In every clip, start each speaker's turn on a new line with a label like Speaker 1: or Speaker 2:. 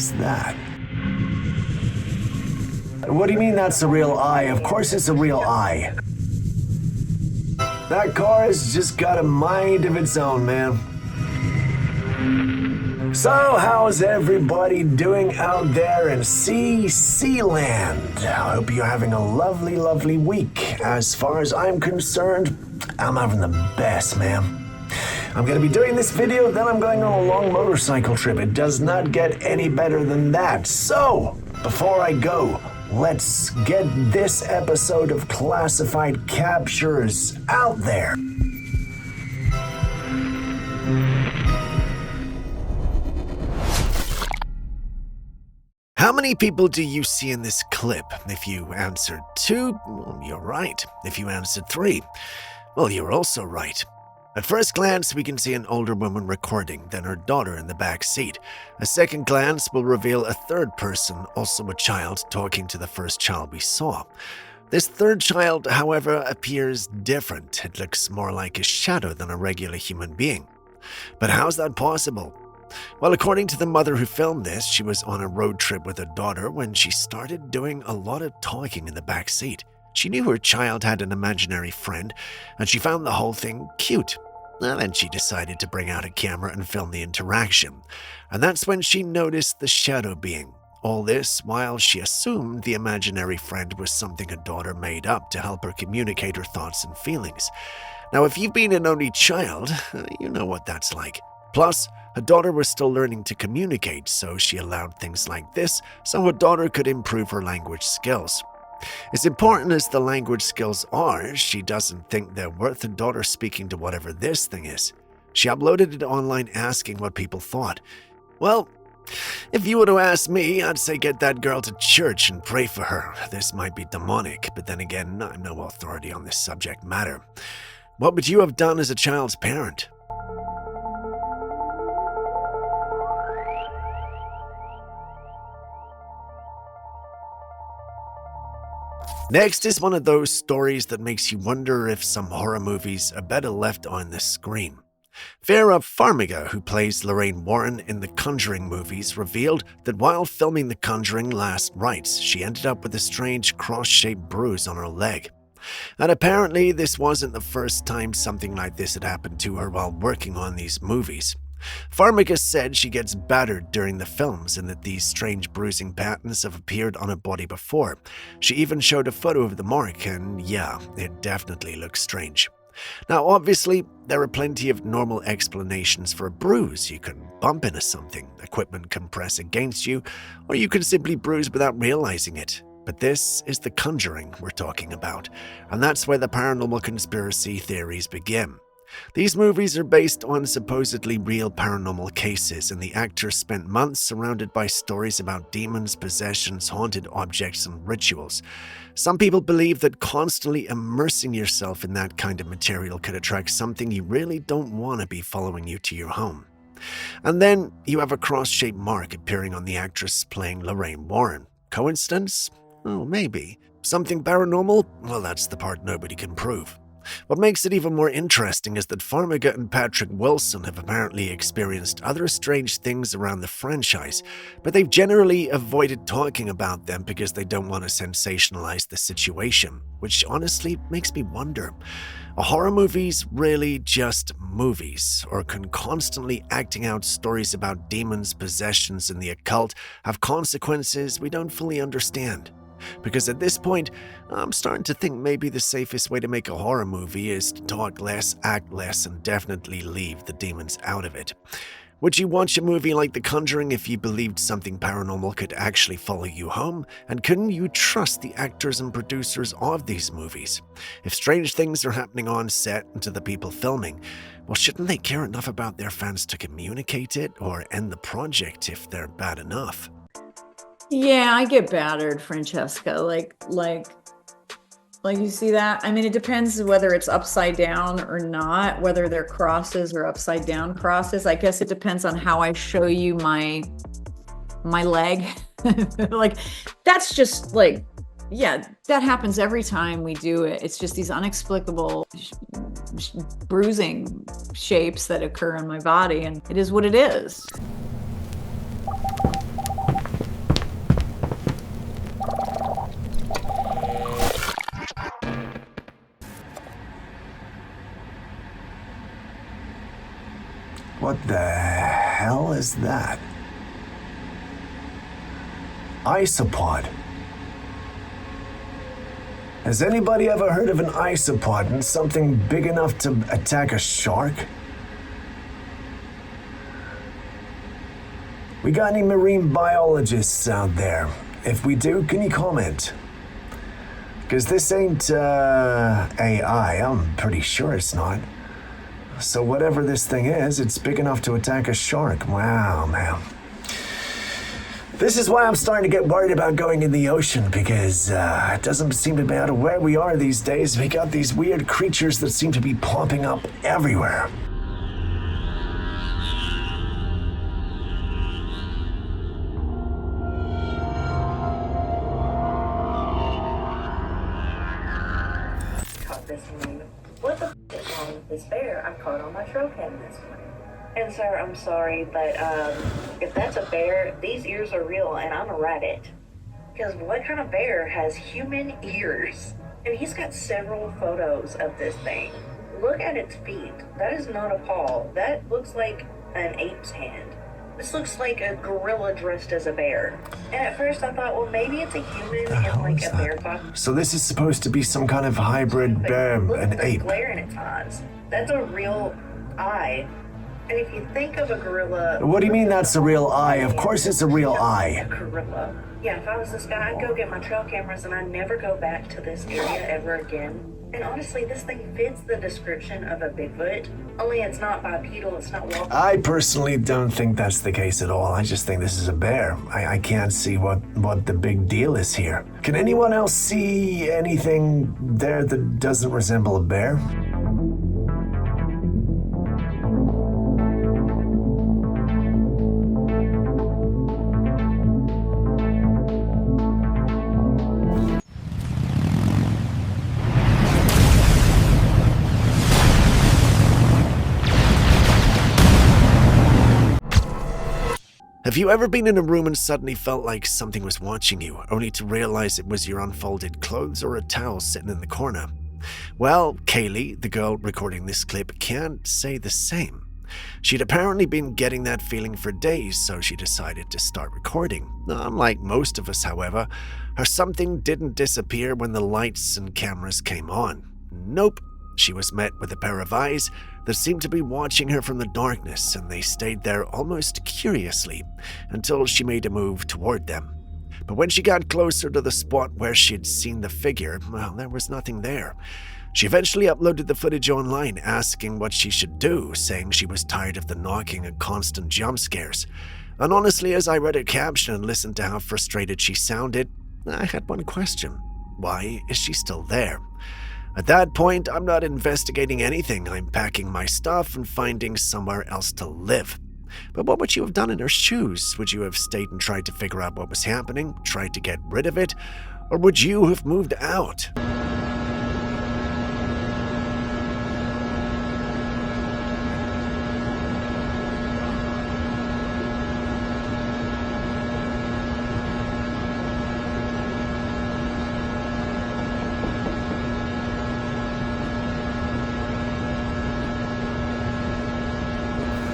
Speaker 1: is that? What do you mean that's a real eye? Of course it's a real eye. That car has just got a mind of its own, man. So, how's everybody doing out there in CC land? I hope you're having a lovely, lovely week. As far as I'm concerned, I'm having the best, man. I'm going to be doing this video, then I'm going on a long motorcycle trip. It does not get any better than that. So, before I go, let's get this episode of Classified Captures out there. How many people do you see in this clip? If you answered 2, well, you're right. If you answered 3, well, you're also right. At first glance, we can see an older woman recording, then her daughter in the back seat. A second glance will reveal a third person, also a child, talking to the first child we saw. This third child, however, appears different. It looks more like a shadow than a regular human being. But how's that possible? Well, according to the mother who filmed this, she was on a road trip with her daughter when she started doing a lot of talking in the back seat. She knew her child had an imaginary friend, and she found the whole thing cute. And then she decided to bring out a camera and film the interaction. And that's when she noticed the shadow being. All this while she assumed the imaginary friend was something her daughter made up to help her communicate her thoughts and feelings. Now, if you've been an only child, you know what that's like. Plus, her daughter was still learning to communicate, so she allowed things like this so her daughter could improve her language skills. As important as the language skills are, she doesn't think they're worth her daughter speaking to whatever this thing is. She uploaded it online asking what people thought. Well, if you were to ask me, I'd say get that girl to church and pray for her. This might be demonic, but then again, I'm no authority on this subject matter. What would you have done as a child's parent? Next is one of those stories that makes you wonder if some horror movies are better left on the screen. Vera Farmiga, who plays Lorraine Warren in the Conjuring movies, revealed that while filming The Conjuring Last Rites, she ended up with a strange cross-shaped bruise on her leg. And apparently this wasn't the first time something like this had happened to her while working on these movies. Farmiga said she gets battered during the films and that these strange bruising patterns have appeared on her body before. She even showed a photo of the mark, and yeah, it definitely looks strange. Now, obviously, there are plenty of normal explanations for a bruise. You can bump into something, equipment can press against you, or you can simply bruise without realizing it. But this is The Conjuring we're talking about, and that's where the paranormal conspiracy theories begin. These movies are based on supposedly real paranormal cases, and the actors spent months surrounded by stories about demons, possessions, haunted objects, and rituals. Some people believe that constantly immersing yourself in that kind of material could attract something you really don't want to be following you to your home. And then you have a cross-shaped mark appearing on the actress playing Lorraine Warren. Coincidence? Oh, maybe. Something paranormal? Well, that's the part nobody can prove. What makes it even more interesting is that Farmiga and Patrick Wilson have apparently experienced other strange things around the franchise, but they've generally avoided talking about them because they don't want to sensationalize the situation, which honestly makes me wonder, are horror movies really just movies, or can constantly acting out stories about demons, possessions, and the occult have consequences we don't fully understand? Because at this point, I'm starting to think maybe the safest way to make a horror movie is to talk less, act less, and definitely leave the demons out of it. Would you watch a movie like The Conjuring if you believed something paranormal could actually follow you home? And couldn't you trust the actors and producers of these movies? If strange things are happening on set and to the people filming, well, shouldn't they care enough about their fans to communicate it or end the project if they're bad enough?
Speaker 2: Yeah, I get battered, Francesca. Like you see that? I mean, it depends whether it's upside down or not, whether they're crosses or upside down crosses. I guess it depends on how I show you my leg. Like, that's just like, yeah, that happens every time we do it. It's just these inexplicable bruising shapes that occur in my body, and it is what it is.
Speaker 1: What the hell is that? Isopod. Has anybody ever heard of an isopod and something big enough to attack a shark? We got any marine biologists out there? If we do, can you comment? Because this ain't AI, I'm pretty sure it's not. So whatever this thing is, it's big enough to attack a shark. Wow, man. This is why I'm starting to get worried about going in the ocean, because it doesn't seem to matter where we are these days. We got these weird creatures that seem to be popping up everywhere.
Speaker 3: What the f is wrong with this bear I caught on my Trailcam this morning? And sir, I'm sorry, but if that's a bear, these ears are real and I'm a rabbit. Because what kind of bear has human ears? And he's got several photos of this thing. Look at its feet. That is not a paw. That looks like an ape's hand. This looks like a gorilla dressed as a bear. And at first I thought, well, maybe it's a human in like a bear costume.
Speaker 1: So this is supposed to be some kind of hybrid bear and ape.
Speaker 3: Glare in its eyes. That's a real eye. And if you think of a gorilla...
Speaker 1: What do you mean that's a real eye? Of course it's a real eye.
Speaker 3: A gorilla. Yeah, if I was this guy, I'd go get my trail cameras and I'd never go back to this area ever again. And honestly, this thing fits the description of a Bigfoot, only it's not bipedal, it's not walking.
Speaker 1: I personally don't think that's the case at all. I just think this is a bear. I can't see what the big deal is here. Can anyone else see anything there that doesn't resemble a bear? Have you ever been in a room and suddenly felt like something was watching you, only to realize it was your unfolded clothes or a towel sitting in the corner? Well, Kaylee, the girl recording this clip, can't say the same. She'd apparently been getting that feeling for days, so she decided to start recording. Unlike most of us, however, her something didn't disappear when the lights and cameras came on. Nope. She was met with a pair of eyes that seemed to be watching her from the darkness, and they stayed there almost curiously until she made a move toward them. But when she got closer to the spot where she'd seen the figure, well, there was nothing there. She eventually uploaded the footage online, asking what she should do, saying she was tired of the knocking and constant jump scares. And honestly, as I read her caption and listened to how frustrated she sounded, I had one question. Why is she still there? At that point, I'm not investigating anything. I'm packing my stuff and finding somewhere else to live. But what would you have done in her shoes? Would you have stayed and tried to figure out what was happening, tried to get rid of it? Or would you have moved out?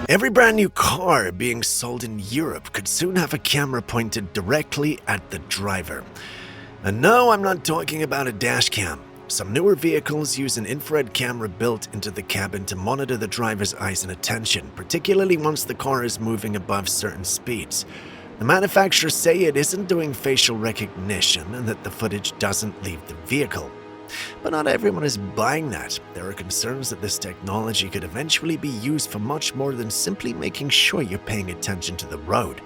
Speaker 1: Every brand new car being sold in Europe could soon have a camera pointed directly at the driver. And no, I'm not talking about a dash cam. Some newer vehicles use an infrared camera built into the cabin to monitor the driver's eyes and attention, particularly once the car is moving above certain speeds. The manufacturers say it isn't doing facial recognition and that the footage doesn't leave the vehicle. But not everyone is buying that. There are concerns that this technology could eventually be used for much more than simply making sure you're paying attention to the road.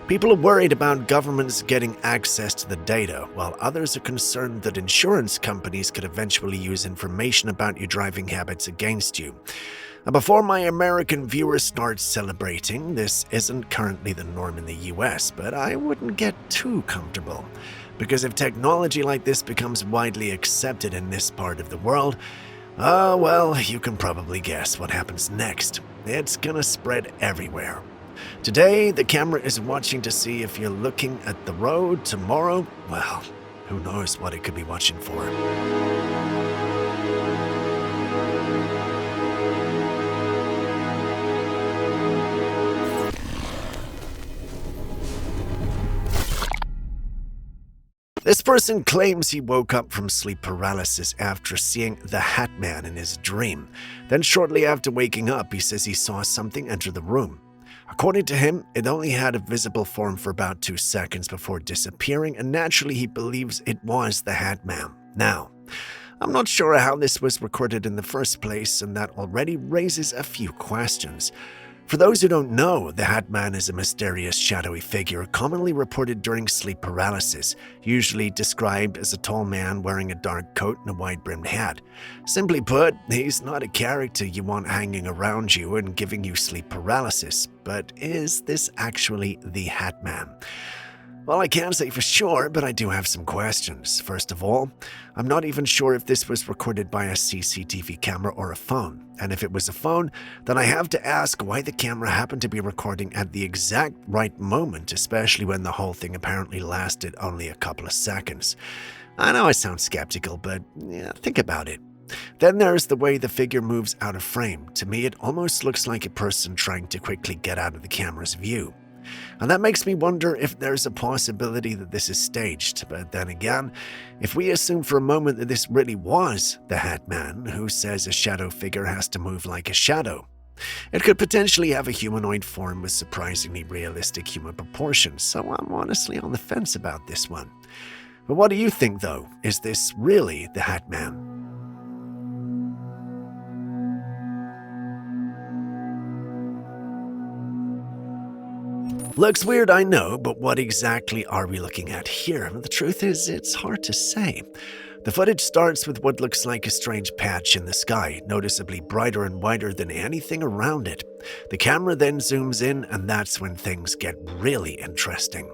Speaker 1: People are worried about governments getting access to the data, while others are concerned that insurance companies could eventually use information about your driving habits against you. Now, before my American viewers start celebrating, this isn't currently the norm in the US, but I wouldn't get too comfortable. Because if technology like this becomes widely accepted in this part of the world, oh well, you can probably guess what happens next. It's gonna spread everywhere. Today, the camera is watching to see if you're looking at the road. Tomorrow, well, who knows what it could be watching for. This person claims he woke up from sleep paralysis after seeing the Hat Man in his dream. Then shortly after waking up, he says he saw something enter the room. According to him, it only had a visible form for about 2 seconds before disappearing, and naturally he believes it was the Hat Man. Now, I'm not sure how this was recorded in the first place, and that already raises a few questions. For those who don't know, the Hat Man is a mysterious shadowy figure commonly reported during sleep paralysis, usually described as a tall man wearing a dark coat and a wide-brimmed hat. Simply put, he's not a character you want hanging around you and giving you sleep paralysis. But is this actually the Hat Man? Well, I can't say for sure, but I do have some questions. First of all, I'm not even sure if this was recorded by a CCTV camera or a phone. And if it was a phone, then I have to ask why the camera happened to be recording at the exact right moment, especially when the whole thing apparently lasted only a couple of seconds. I know I sound skeptical, but yeah, think about it. Then there's the way the figure moves out of frame. To me, it almost looks like a person trying to quickly get out of the camera's view. And that makes me wonder if there's a possibility that this is staged. But then again, if we assume for a moment that this really was the Hat Man, who says a shadow figure has to move like a shadow, it could potentially have a humanoid form with surprisingly realistic human proportions. So I'm honestly on the fence about this one. But what do you think, though? Is this really the Hat Man? Looks weird, I know, but what exactly are we looking at here? The truth is, it's hard to say. The footage starts with what looks like a strange patch in the sky, noticeably brighter and wider than anything around it. The camera then zooms in, and that's when things get really interesting.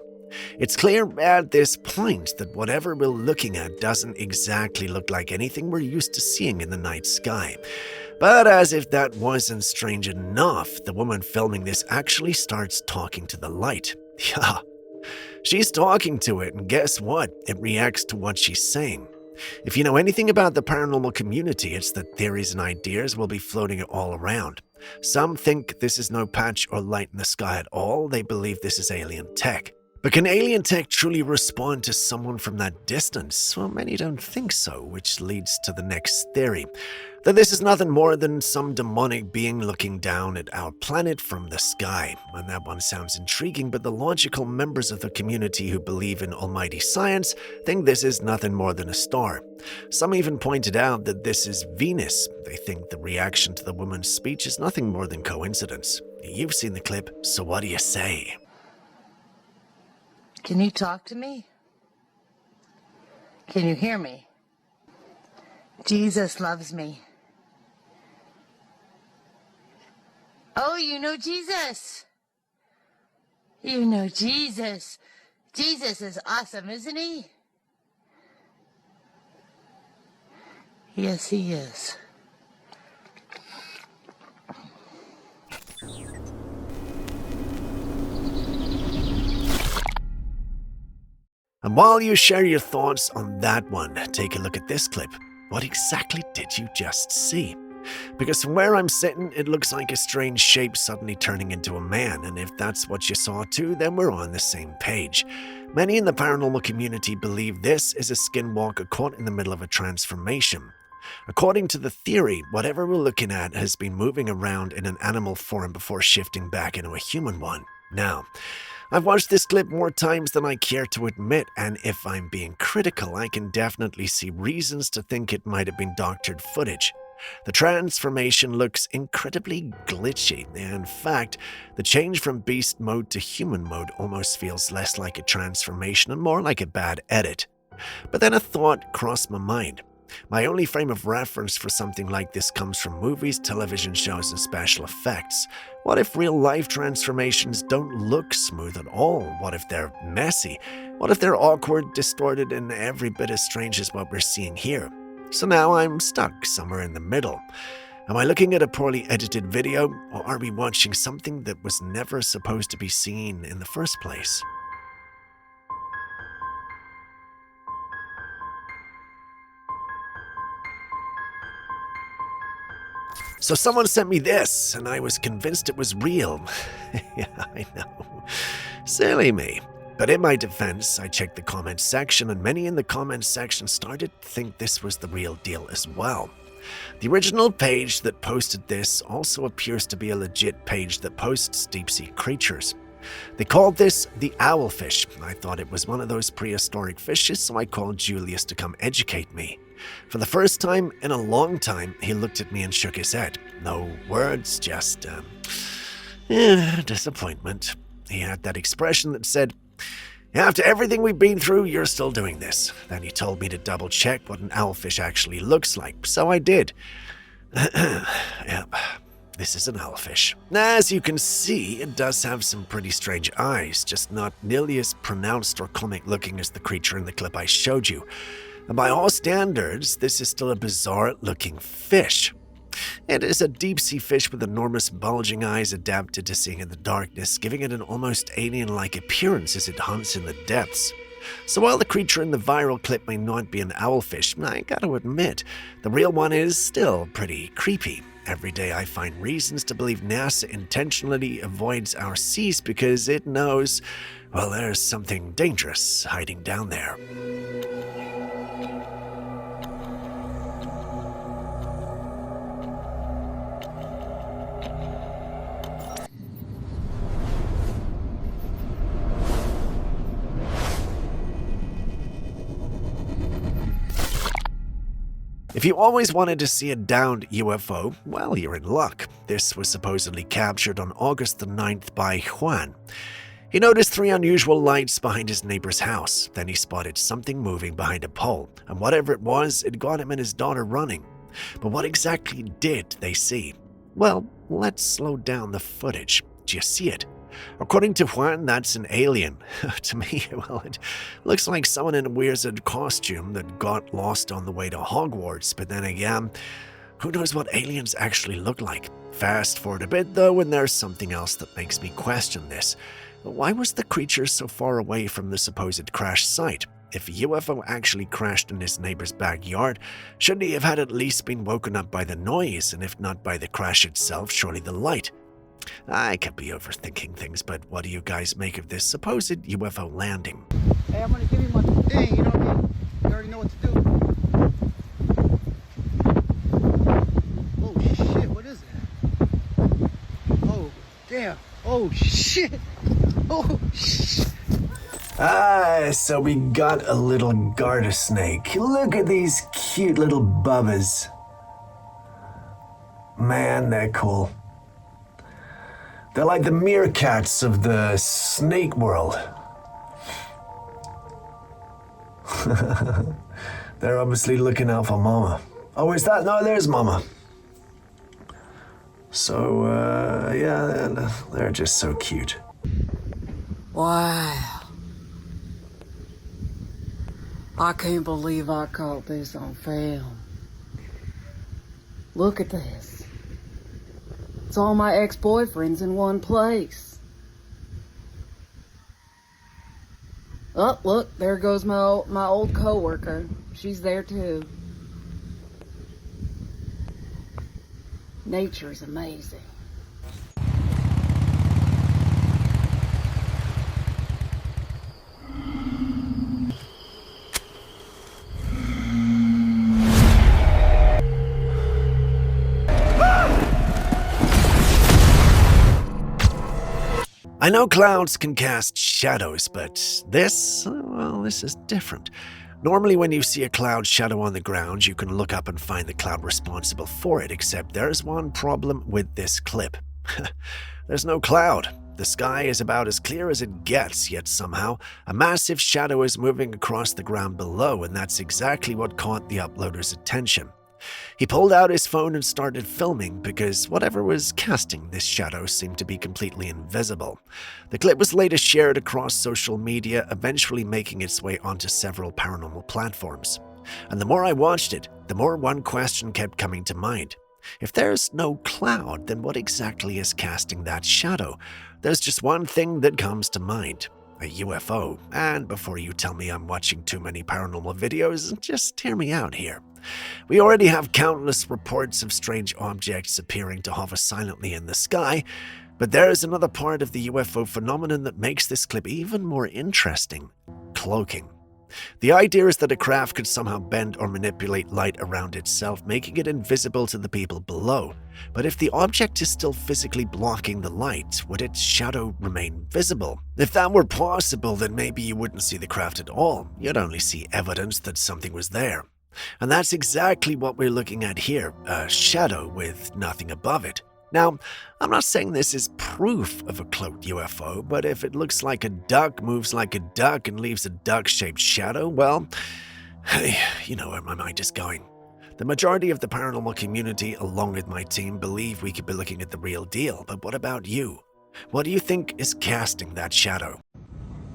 Speaker 1: It's clear at this point that whatever we're looking at doesn't exactly look like anything we're used to seeing in the night sky. But as if that wasn't strange enough, the woman filming this actually starts talking to the light. Yeah, she's talking to it, and guess what? It reacts to what she's saying. If you know anything about the paranormal community, it's that theories and ideas will be floating all around. Some think this is no patch or light in the sky at all. They believe this is alien tech. But can alien tech truly respond to someone from that distance? Well, many don't think so, which leads to the next theory, that this is nothing more than some demonic being looking down at our planet from the sky. And that one sounds intriguing, but the logical members of the community who believe in almighty science think this is nothing more than a star. Some even pointed out that this is Venus. They think the reaction to the woman's speech is nothing more than coincidence. You've seen the clip, so what do you say?
Speaker 4: Can you talk to me? Can you hear me? Jesus loves me. Oh, you know Jesus. You know Jesus. Jesus is awesome, isn't he? Yes, he is.
Speaker 1: And while you share your thoughts on that one, take a look at this clip. What exactly did you just see? Because from where I'm sitting, it looks like a strange shape suddenly turning into a man, and if that's what you saw too, then we're on the same page. Many in the paranormal community believe this is a skinwalker caught in the middle of a transformation. According to the theory, whatever we're looking at has been moving around in an animal form before shifting back into a human one. Now, I've watched this clip more times than I care to admit, and if I'm being critical, I can definitely see reasons to think it might have been doctored footage. The transformation looks incredibly glitchy. In fact, the change from beast mode to human mode almost feels less like a transformation and more like a bad edit. But then a thought crossed my mind. My only frame of reference for something like this comes from movies, television shows, and special effects. What if real-life transformations don't look smooth at all? What if they're messy? What if they're awkward, distorted, and every bit as strange as what we're seeing here? So now I'm stuck somewhere in the middle. Am I looking at a poorly edited video, or are we watching something that was never supposed to be seen in the first place? So someone sent me this, and I was convinced it was real. Yeah, I know. Silly me. But in my defense, I checked the comments section, and many in the comments section started to think this was the real deal as well. The original page that posted this also appears to be a legit page that posts deep-sea creatures. They called this the owlfish. I thought it was one of those prehistoric fishes, so I called Julius to come educate me. For the first time in a long time, he looked at me and shook his head. No words, just, disappointment. He had that expression that said, "After everything we've been through, you're still doing this." Then he told me to double check what an owlfish actually looks like, so I did. Yep, this is an owlfish. As you can see, it does have some pretty strange eyes, just not nearly as pronounced or comic looking as the creature in the clip I showed you. And by all standards, this is still a bizarre looking fish. It is a deep-sea fish with enormous bulging eyes adapted to seeing in the darkness, giving it an almost alien-like appearance as it hunts in the depths. So while the creature in the viral clip may not be an owlfish, I gotta admit, the real one is still pretty creepy. Every day I find reasons to believe NASA intentionally avoids our seas because it knows, well, there's something dangerous hiding down there. If you always wanted to see a downed UFO, well, you're in luck. This was supposedly captured on August the 9th by Juan. He noticed 3 unusual lights behind his neighbor's house. Then he spotted something moving behind a pole, and whatever it was, it got him and his daughter running. But what exactly did they see? Well, let's slow down the footage. Do you see it? According to Juan, that's an alien. To me, well, it looks like someone in a wizard costume that got lost on the way to Hogwarts, but then again, who knows what aliens actually look like? Fast forward a bit, though, and there's something else that makes me question this. Why was the creature so far away from the supposed crash site? If a UFO actually crashed in his neighbor's backyard, shouldn't he have had at least been woken up by the noise, and if not by the crash itself, surely the light? I could be overthinking things, but what do you guys make of this supposed UFO landing?
Speaker 5: Hey, I'm gonna give you my thing, you know what I mean? You already know what to do. Oh shit, what is that? Oh, damn. Oh shit. Oh shit.
Speaker 1: So we got a little garter snake. Look at these cute little bubbas. Man, they're cool. They're like the meerkats of the snake world. They're obviously looking out for Mama. Oh, is that? No, there's Mama. So, yeah, they're just so cute.
Speaker 6: Wow. I can't believe I caught this on film. Look at this. It's all my ex-boyfriends in one place. Oh, look, there goes my old coworker. She's there too. Nature's amazing.
Speaker 1: I know clouds can cast shadows, but this is different. Normally when you see a cloud shadow on the ground, you can look up and find the cloud responsible for it, except there's one problem with this clip. There's no cloud. The sky is about as clear as it gets, yet somehow a massive shadow is moving across the ground below, and that's exactly what caught the uploader's attention. He pulled out his phone and started filming because whatever was casting this shadow seemed to be completely invisible. The clip was later shared across social media, eventually making its way onto several paranormal platforms. And the more I watched it, the more one question kept coming to mind. If there's no cloud, then what exactly is casting that shadow? There's just one thing that comes to mind. A UFO. And before you tell me I'm watching too many paranormal videos, just hear me out here. We already have countless reports of strange objects appearing to hover silently in the sky. But there is another part of the UFO phenomenon that makes this clip even more interesting: cloaking. The idea is that a craft could somehow bend or manipulate light around itself, making it invisible to the people below. But if the object is still physically blocking the light, would its shadow remain visible? If that were possible, then maybe you wouldn't see the craft at all. You'd only see evidence that something was there. And that's exactly what we're looking at here, a shadow with nothing above it. Now, I'm not saying this is proof of a cloaked UFO, but if it looks like a duck, moves like a duck, and leaves a duck-shaped shadow, well, hey, you know where my mind is going. The majority of the paranormal community, along with my team, believe we could be looking at the real deal, but what about you? What do you think is casting that shadow?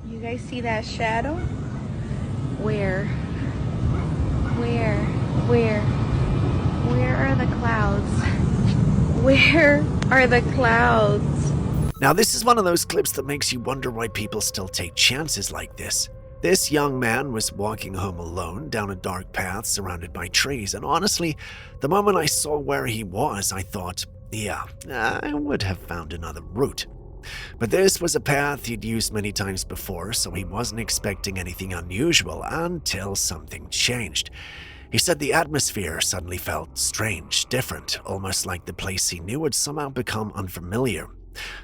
Speaker 7: You guys see that shadow?
Speaker 8: Where?
Speaker 7: Where are the clouds? Where are the clouds?
Speaker 1: Now, this is one of those clips that makes you wonder why people still take chances like this. This young man was walking home alone down a dark path surrounded by trees, and honestly, the moment I saw where he was, I thought, yeah, I would have found another route. But this was a path he'd used many times before, so he wasn't expecting anything unusual until something changed. He said the atmosphere suddenly felt strange, different, almost like the place he knew had somehow become unfamiliar.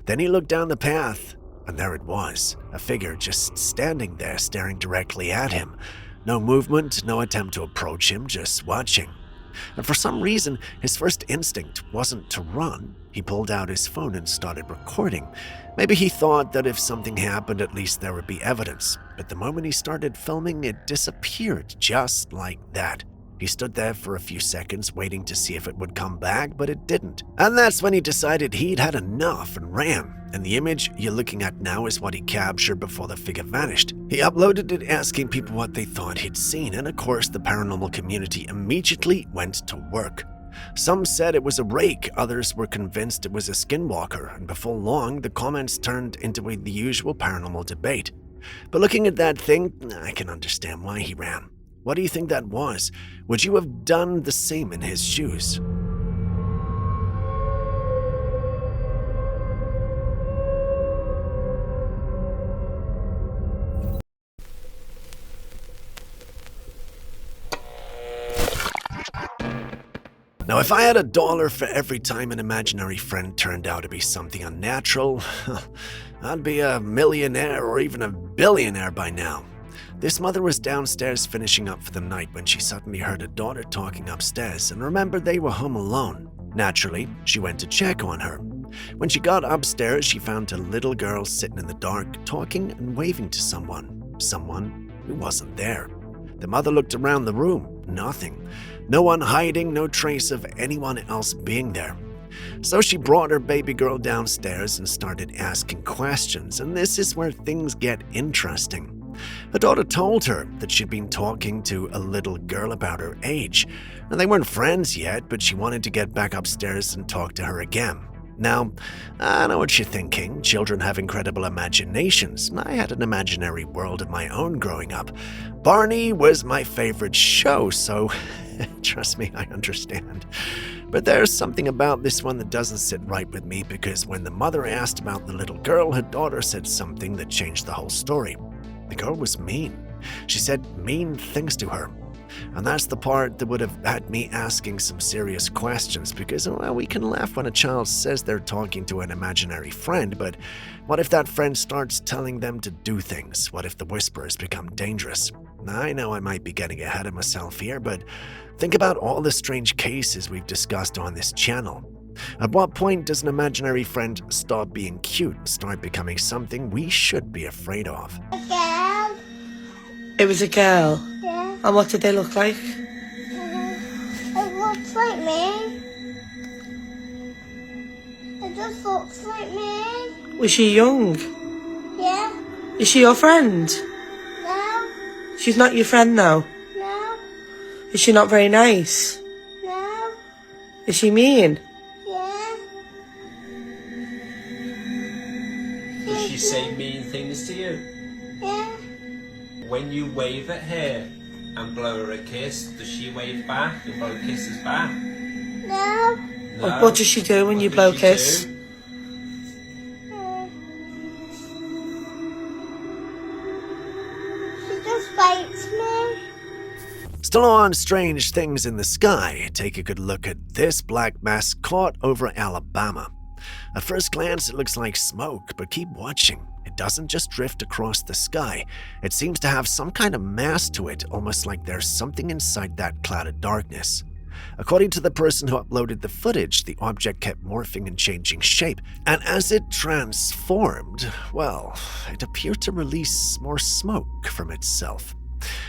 Speaker 1: Then he looked down the path, and there it was, a figure just standing there staring directly at him. No movement, no attempt to approach him, just watching. And for some reason, his first instinct wasn't to run. He pulled out his phone and started recording. Maybe he thought that if something happened, at least there would be evidence. But the moment he started filming, it disappeared just like that. He stood there for a few seconds waiting to see if it would come back, but it didn't. And that's when he decided he'd had enough and ran. And the image you're looking at now is what he captured before the figure vanished. He uploaded it asking people what they thought he'd seen, and of course the paranormal community immediately went to work. Some said it was a rake, others were convinced it was a skinwalker, and before long the comments turned into the usual paranormal debate. But looking at that thing, I can understand why he ran. What do you think that was? Would you have done the same in his shoes? Now, if I had $1 for every time an imaginary friend turned out to be something unnatural, I'd be a millionaire or even a billionaire by now. This mother was downstairs finishing up for the night when she suddenly heard her daughter talking upstairs and remembered they were home alone. Naturally, she went to check on her. When she got upstairs, she found a little girl sitting in the dark, talking and waving to someone who wasn't there. The mother looked around the room. Nothing. No one hiding, no trace of anyone else being there. So she brought her baby girl downstairs and started asking questions, and this is where things get interesting. Her daughter told her that she'd been talking to a little girl about her age, and they weren't friends yet, but she wanted to get back upstairs and talk to her again. Now, I know what you're thinking. Children have incredible imaginations. I had an imaginary world of my own growing up. Barney was my favorite show, so trust me, I understand. But there's something about this one that doesn't sit right with me, because when the mother asked about the little girl, her daughter said something that changed the whole story. The girl was mean. She said mean things to her. And that's the part that would have had me asking some serious questions, because, well, we can laugh when a child says they're talking to an imaginary friend, but what if that friend starts telling them to do things? What if the whispers become dangerous? I know I might be getting ahead of myself here, but think about all the strange cases we've discussed on this channel. At what point does an imaginary friend stop being cute and start becoming something we should be afraid of?
Speaker 9: It was a girl?
Speaker 8: Yeah.
Speaker 9: And what did they look like?
Speaker 8: It looks like me. It just looks like me.
Speaker 9: Was she young?
Speaker 8: Yeah.
Speaker 9: Is she your friend?
Speaker 8: No.
Speaker 9: She's not your friend now?
Speaker 8: No.
Speaker 9: Is she not very nice?
Speaker 8: No.
Speaker 9: Is she mean?
Speaker 8: Yeah.
Speaker 10: Does she say mean things to you?
Speaker 8: Yeah.
Speaker 10: When you wave at her and blow her a kiss, does she wave back and blow kisses back?
Speaker 8: No.
Speaker 10: No.
Speaker 9: What does she do when you blow a kiss?
Speaker 1: Still on strange things in the sky, take a good look at this black mass caught over Alabama. At first glance, it looks like smoke, but keep watching. It doesn't just drift across the sky. It seems to have some kind of mass to it, almost like there's something inside that cloud of darkness. According to the person who uploaded the footage, the object kept morphing and changing shape, and as it transformed, well, it appeared to release more smoke from itself.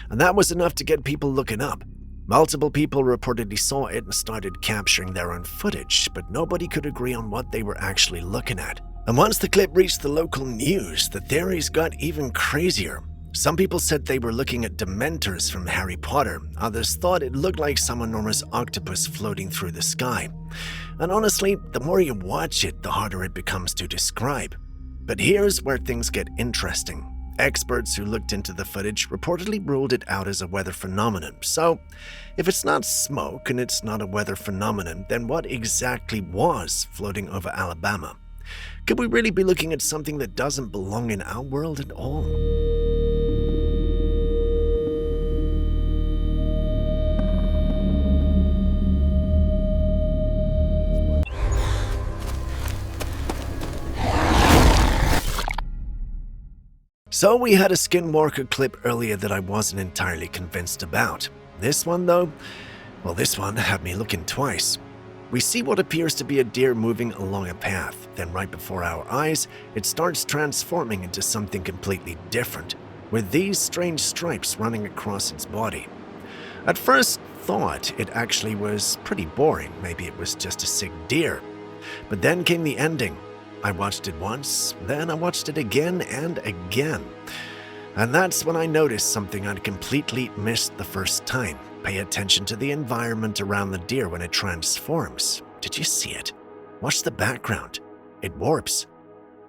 Speaker 1: And that was enough to get people looking up. Multiple people reportedly saw it and started capturing their own footage, but nobody could agree on what they were actually looking at. And once the clip reached the local news, the theories got even crazier. Some people said they were looking at Dementors from Harry Potter. Others thought it looked like some enormous octopus floating through the sky. And honestly, the more you watch it, the harder it becomes to describe. But here's where things get interesting. Experts who looked into the footage reportedly ruled it out as a weather phenomenon. So, if it's not smoke and it's not a weather phenomenon, then what exactly was floating over Alabama? Could we really be looking at something that doesn't belong in our world at all? So we had a Skinwalker clip earlier that I wasn't entirely convinced about. This one though, well, this one had me looking twice. We see what appears to be a deer moving along a path, then right before our eyes, it starts transforming into something completely different, with these strange stripes running across its body. At first thought it actually was pretty boring, maybe it was just a sick deer. But then came the ending. I watched it once, then I watched it again and again. And that's when I noticed something I'd completely missed the first time. Pay attention to the environment around the deer when it transforms. Did you see it? Watch the background. It warps.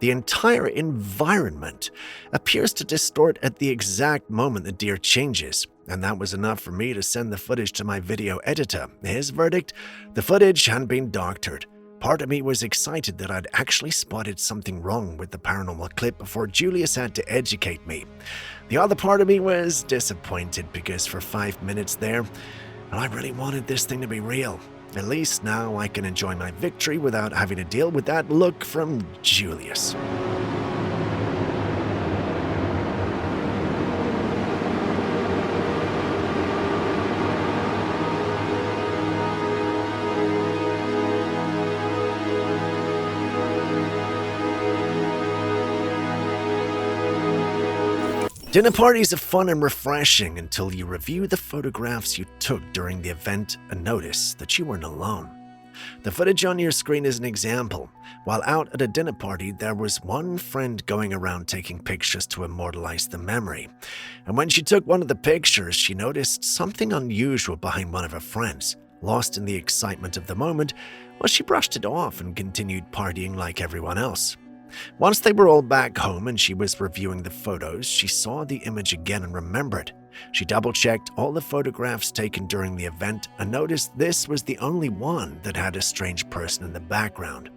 Speaker 1: The entire environment appears to distort at the exact moment the deer changes. And that was enough for me to send the footage to my video editor. His verdict? The footage hadn't been doctored. Part of me was excited that I'd actually spotted something wrong with the paranormal clip before Julius had to educate me. The other part of me was disappointed because for 5 minutes there, I really wanted this thing to be real. At least now I can enjoy my victory without having to deal with that look from Julius. Dinner parties are fun and refreshing until you review the photographs you took during the event and notice that you weren't alone. The footage on your screen is an example. While out at a dinner party, there was one friend going around taking pictures to immortalize the memory. And when she took one of the pictures, she noticed something unusual behind one of her friends. Lost in the excitement of the moment, well, she brushed it off and continued partying like everyone else. Once they were all back home and she was reviewing the photos, she saw the image again and remembered. She double-checked all the photographs taken during the event and noticed this was the only one that had a strange person in the background.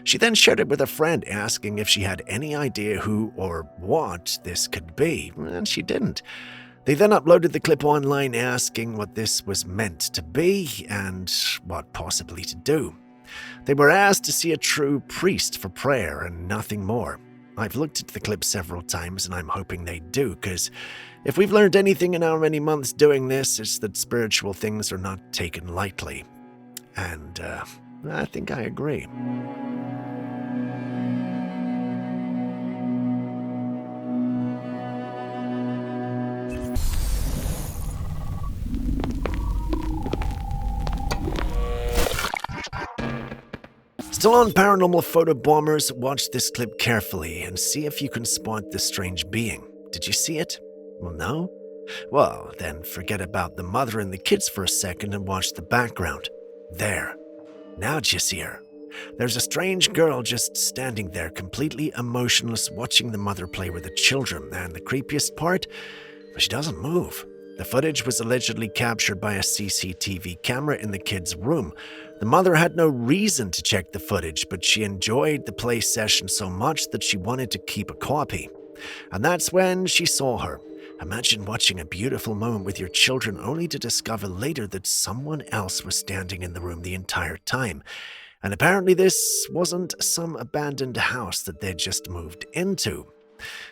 Speaker 1: She then shared it with a friend, asking if she had any idea who or what this could be, and she didn't. They then uploaded the clip online asking what this was meant to be and what possibly to do. They were asked to see a true priest for prayer and nothing more. I've looked at the clip several times and I'm hoping they do, because if we've learned anything in our many months doing this, it's that spiritual things are not taken lightly. And I think I agree. Still on paranormal photo bombers, watch this clip carefully and see if you can spot the strange being. Did you see it? Well, no? Well, then forget about the mother and the kids for a second and watch the background. There. Now do you see her? There's a strange girl just standing there, completely emotionless, watching the mother play with the children, and the creepiest part? She doesn't move. The footage was allegedly captured by a CCTV camera in the kids' room. The mother had no reason to check the footage, but she enjoyed the play session so much that she wanted to keep a copy. And that's when she saw her. Imagine watching a beautiful moment with your children only to discover later that someone else was standing in the room the entire time. And apparently this wasn't some abandoned house that they'd just moved into.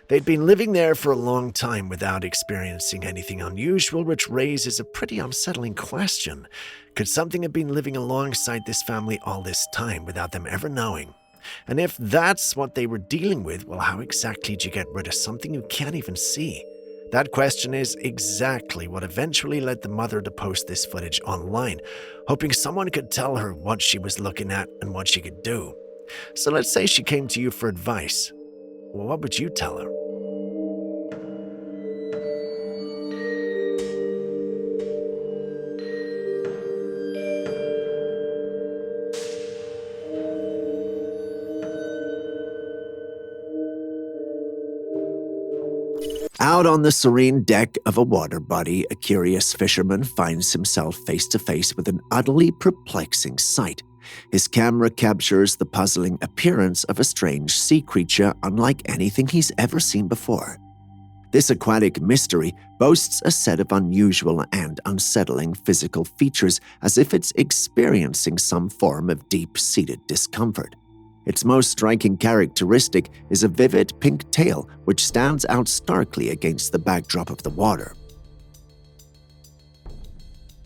Speaker 1: They'd been living there for a long time without experiencing anything unusual, which raises a pretty unsettling question. Could something have been living alongside this family all this time without them ever knowing? And if that's what they were dealing with, well, how exactly do you get rid of something you can't even see? That question is exactly what eventually led the mother to post this footage online, hoping someone could tell her what she was looking at and what she could do. So let's say she came to you for advice. Well, what would you tell her? Out on the serene deck of a water body, a curious fisherman finds himself face to face with an utterly perplexing sight. His camera captures the puzzling appearance of a strange sea creature unlike anything he's ever seen before. This aquatic mystery boasts a set of unusual and unsettling physical features, as if it's experiencing some form of deep-seated discomfort. Its most striking characteristic is a vivid pink tail, which stands out starkly against the backdrop of the water.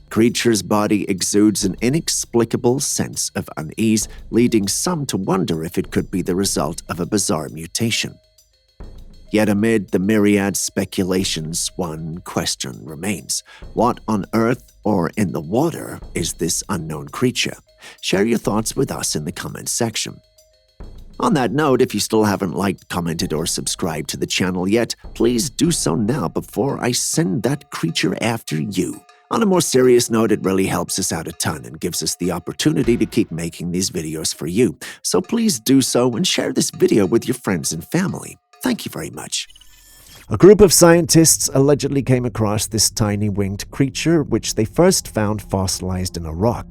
Speaker 1: The creature's body exudes an inexplicable sense of unease, leading some to wonder if it could be the result of a bizarre mutation. Yet amid the myriad speculations, one question remains. What on earth or in the water is this unknown creature? Share your thoughts with us in the comments section. On that note, if you still haven't liked, commented, or subscribed to the channel yet, please do so now before I send that creature after you. On a more serious note, it really helps us out a ton and gives us the opportunity to keep making these videos for you. So please do so and share this video with your friends and family. Thank you very much. A group of scientists allegedly came across this tiny winged creature, which they first found fossilized in a rock.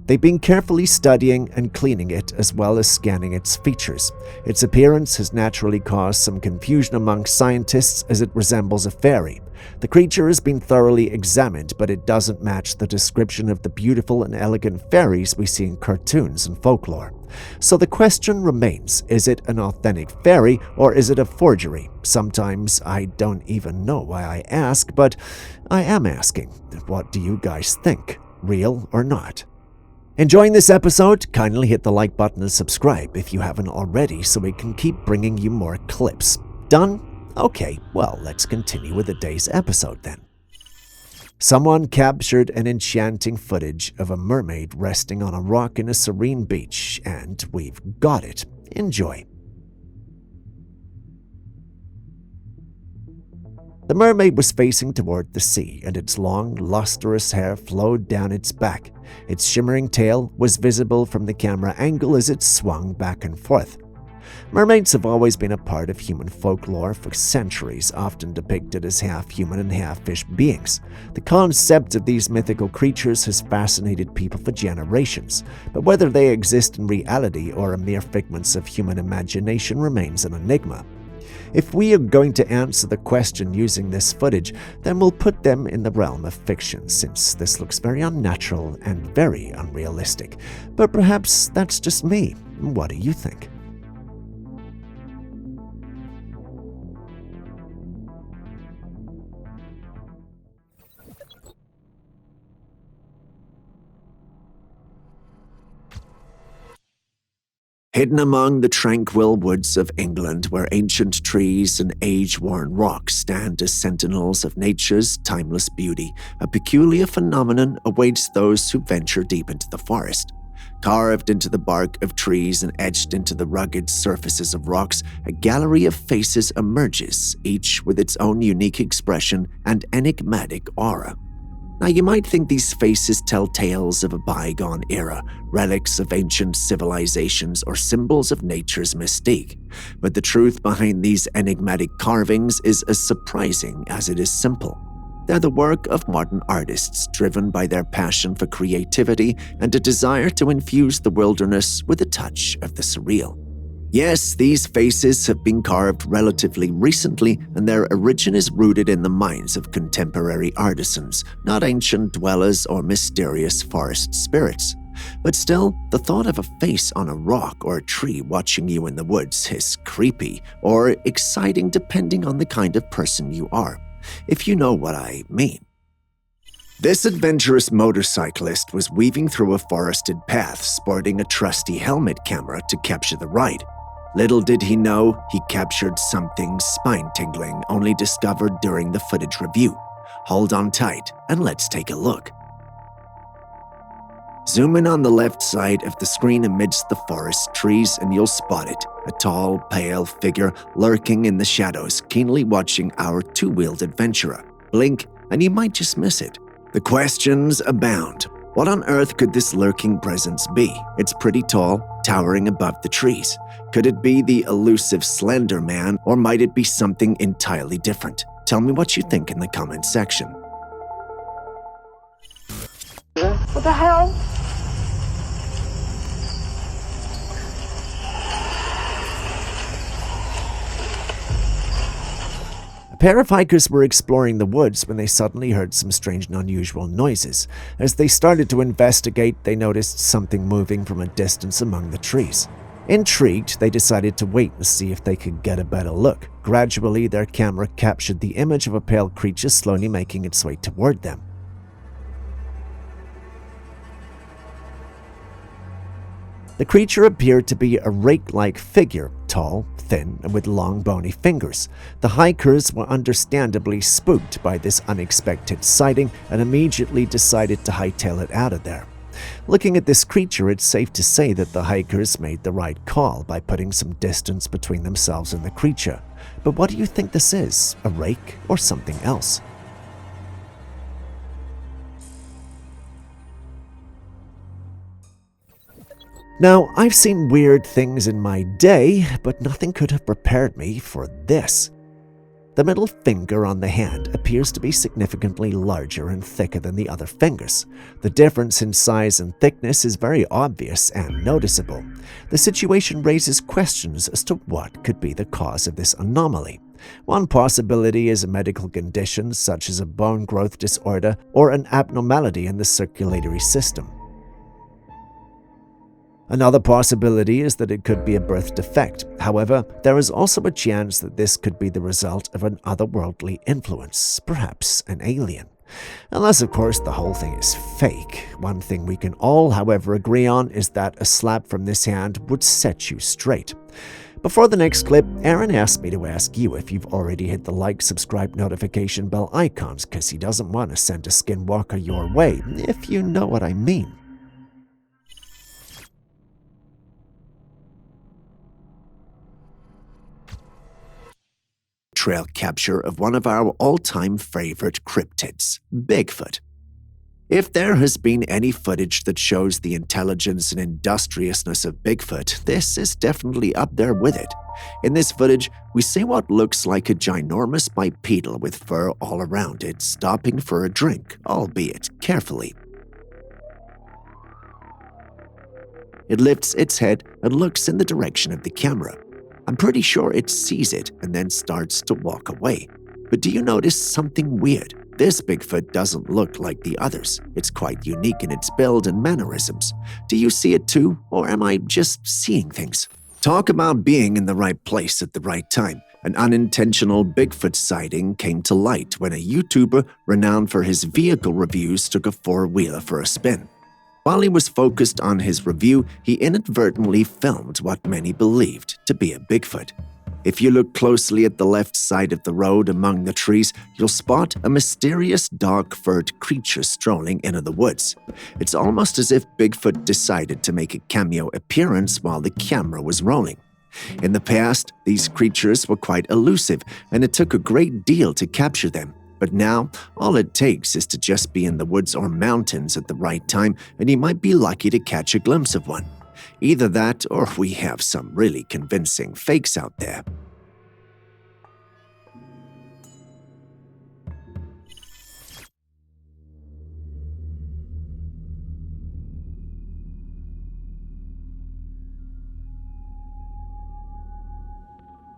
Speaker 1: They've been carefully studying and cleaning it, as well as scanning its features. Its appearance has naturally caused some confusion among scientists, as it resembles a fairy. The creature has been thoroughly examined, but it doesn't match the description of the beautiful and elegant fairies we see in cartoons and folklore. So the question remains, is it an authentic fairy or is it a forgery? Sometimes I don't even know why I ask, but I am asking. What do you guys think? Real or not? Enjoying this episode? Kindly hit the like button and subscribe if you haven't already so we can keep bringing you more clips. Done? Okay, well, let's continue with the day's episode then. Someone captured an enchanting footage of a mermaid resting on a rock in a serene beach, and we've got it. Enjoy. The mermaid was facing toward the sea, and its long, lustrous hair flowed down its back. Its shimmering tail was visible from the camera angle as it swung back and forth. Mermaids have always been a part of human folklore for centuries, often depicted as half-human and half-fish beings. The concept of these mythical creatures has fascinated people for generations, but whether they exist in reality or are mere figments of human imagination remains an enigma. If we are going to answer the question using this footage, then we'll put them in the realm of fiction, since this looks very unnatural and very unrealistic. But perhaps that's just me. What do you think? Hidden among the tranquil woods of England, where ancient trees and age-worn rocks stand as sentinels of nature's timeless beauty, a peculiar phenomenon awaits those who venture deep into the forest. Carved into the bark of trees and etched into the rugged surfaces of rocks, a gallery of faces emerges, each with its own unique expression and enigmatic aura. Now, you might think these faces tell tales of a bygone era, relics of ancient civilizations, or symbols of nature's mystique. But the truth behind these enigmatic carvings is as surprising as it is simple. They're the work of modern artists, driven by their passion for creativity and a desire to infuse the wilderness with a touch of the surreal. Yes, these faces have been carved relatively recently, and their origin is rooted in the minds of contemporary artisans, not ancient dwellers or mysterious forest spirits. But still, the thought of a face on a rock or a tree watching you in the woods is creepy or exciting depending on the kind of person you are, if you know what I mean. This adventurous motorcyclist was weaving through a forested path sporting a trusty helmet camera to capture the ride. Little did he know, he captured something spine-tingling only discovered during the footage review. Hold on tight and let's take a look. Zoom in on the left side of the screen amidst the forest trees and you'll spot it, a tall, pale figure lurking in the shadows, keenly watching our two-wheeled adventurer. Blink and you might just miss it. The questions abound. What on earth could this lurking presence be? It's pretty tall, towering above the trees. Could it be the elusive Slender Man, or might it be something entirely different? Tell me what you think in the comments section.
Speaker 7: What the hell?
Speaker 1: A pair of hikers were exploring the woods when they suddenly heard some strange and unusual noises. As they started to investigate, they noticed something moving from a distance among the trees. Intrigued, they decided to wait and see if they could get a better look. Gradually, their camera captured the image of a pale creature slowly making its way toward them. The creature appeared to be a rake-like figure, tall, thin, and with long bony fingers. The hikers were understandably spooked by this unexpected sighting and immediately decided to hightail it out of there. Looking at this creature, it's safe to say that the hikers made the right call by putting some distance between themselves and the creature. But what do you think this is? A rake or something else? Now, I've seen weird things in my day, but nothing could have prepared me for this. The middle finger on the hand appears to be significantly larger and thicker than the other fingers. The difference in size and thickness is very obvious and noticeable. The situation raises questions as to what could be the cause of this anomaly. One possibility is a medical condition such as a bone growth disorder or an abnormality in the circulatory system. Another possibility is that it could be a birth defect. However, there is also a chance that this could be the result of an otherworldly influence, perhaps an alien. Unless, of course, the whole thing is fake. One thing we can all, however, agree on is that a slap from this hand would set you straight. Before the next clip, Aaron asked me to ask you if you've already hit the like, subscribe, notification bell icons, because he doesn't want to send a skinwalker your way, if you know what I mean. Trail capture of one of our all-time favorite cryptids, Bigfoot. If there has been any footage that shows the intelligence and industriousness of Bigfoot, this is definitely up there with it. In this footage, we see what looks like a ginormous bipedal with fur all around it, stopping for a drink, albeit carefully. It lifts its head and looks in the direction of the camera. I'm pretty sure it sees it and then starts to walk away. But do you notice something weird? This Bigfoot doesn't look like the others. It's quite unique in its build and mannerisms. Do you see it too, or am I just seeing things? Talk about being in the right place at the right time. An unintentional Bigfoot sighting came to light when a YouTuber renowned for his vehicle reviews took a four-wheeler for a spin. While he was focused on his review, he inadvertently filmed what many believed to be a Bigfoot. If you look closely at the left side of the road among the trees, you'll spot a mysterious dark-furred creature strolling into the woods. It's almost as if Bigfoot decided to make a cameo appearance while the camera was rolling. In the past, these creatures were quite elusive, and it took a great deal to capture them. But now, all it takes is to just be in the woods or mountains at the right time, and you might be lucky to catch a glimpse of one. Either that, or we have some really convincing fakes out there.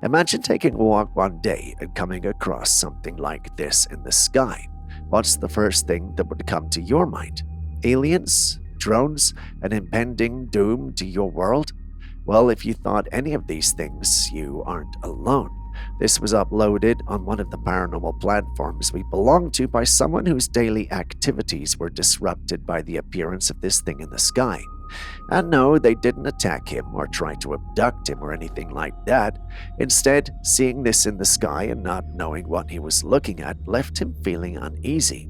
Speaker 1: Imagine taking a walk one day and coming across something like this in the sky. What's the first thing that would come to your mind? Aliens? Drones? An impending doom to your world? Well, if you thought any of these things, you aren't alone. This was uploaded on one of the paranormal platforms we belong to by someone whose daily activities were disrupted by the appearance of this thing in the sky. And no, they didn't attack him or try to abduct him or anything like that. Instead, seeing this in the sky and not knowing what he was looking at left him feeling uneasy.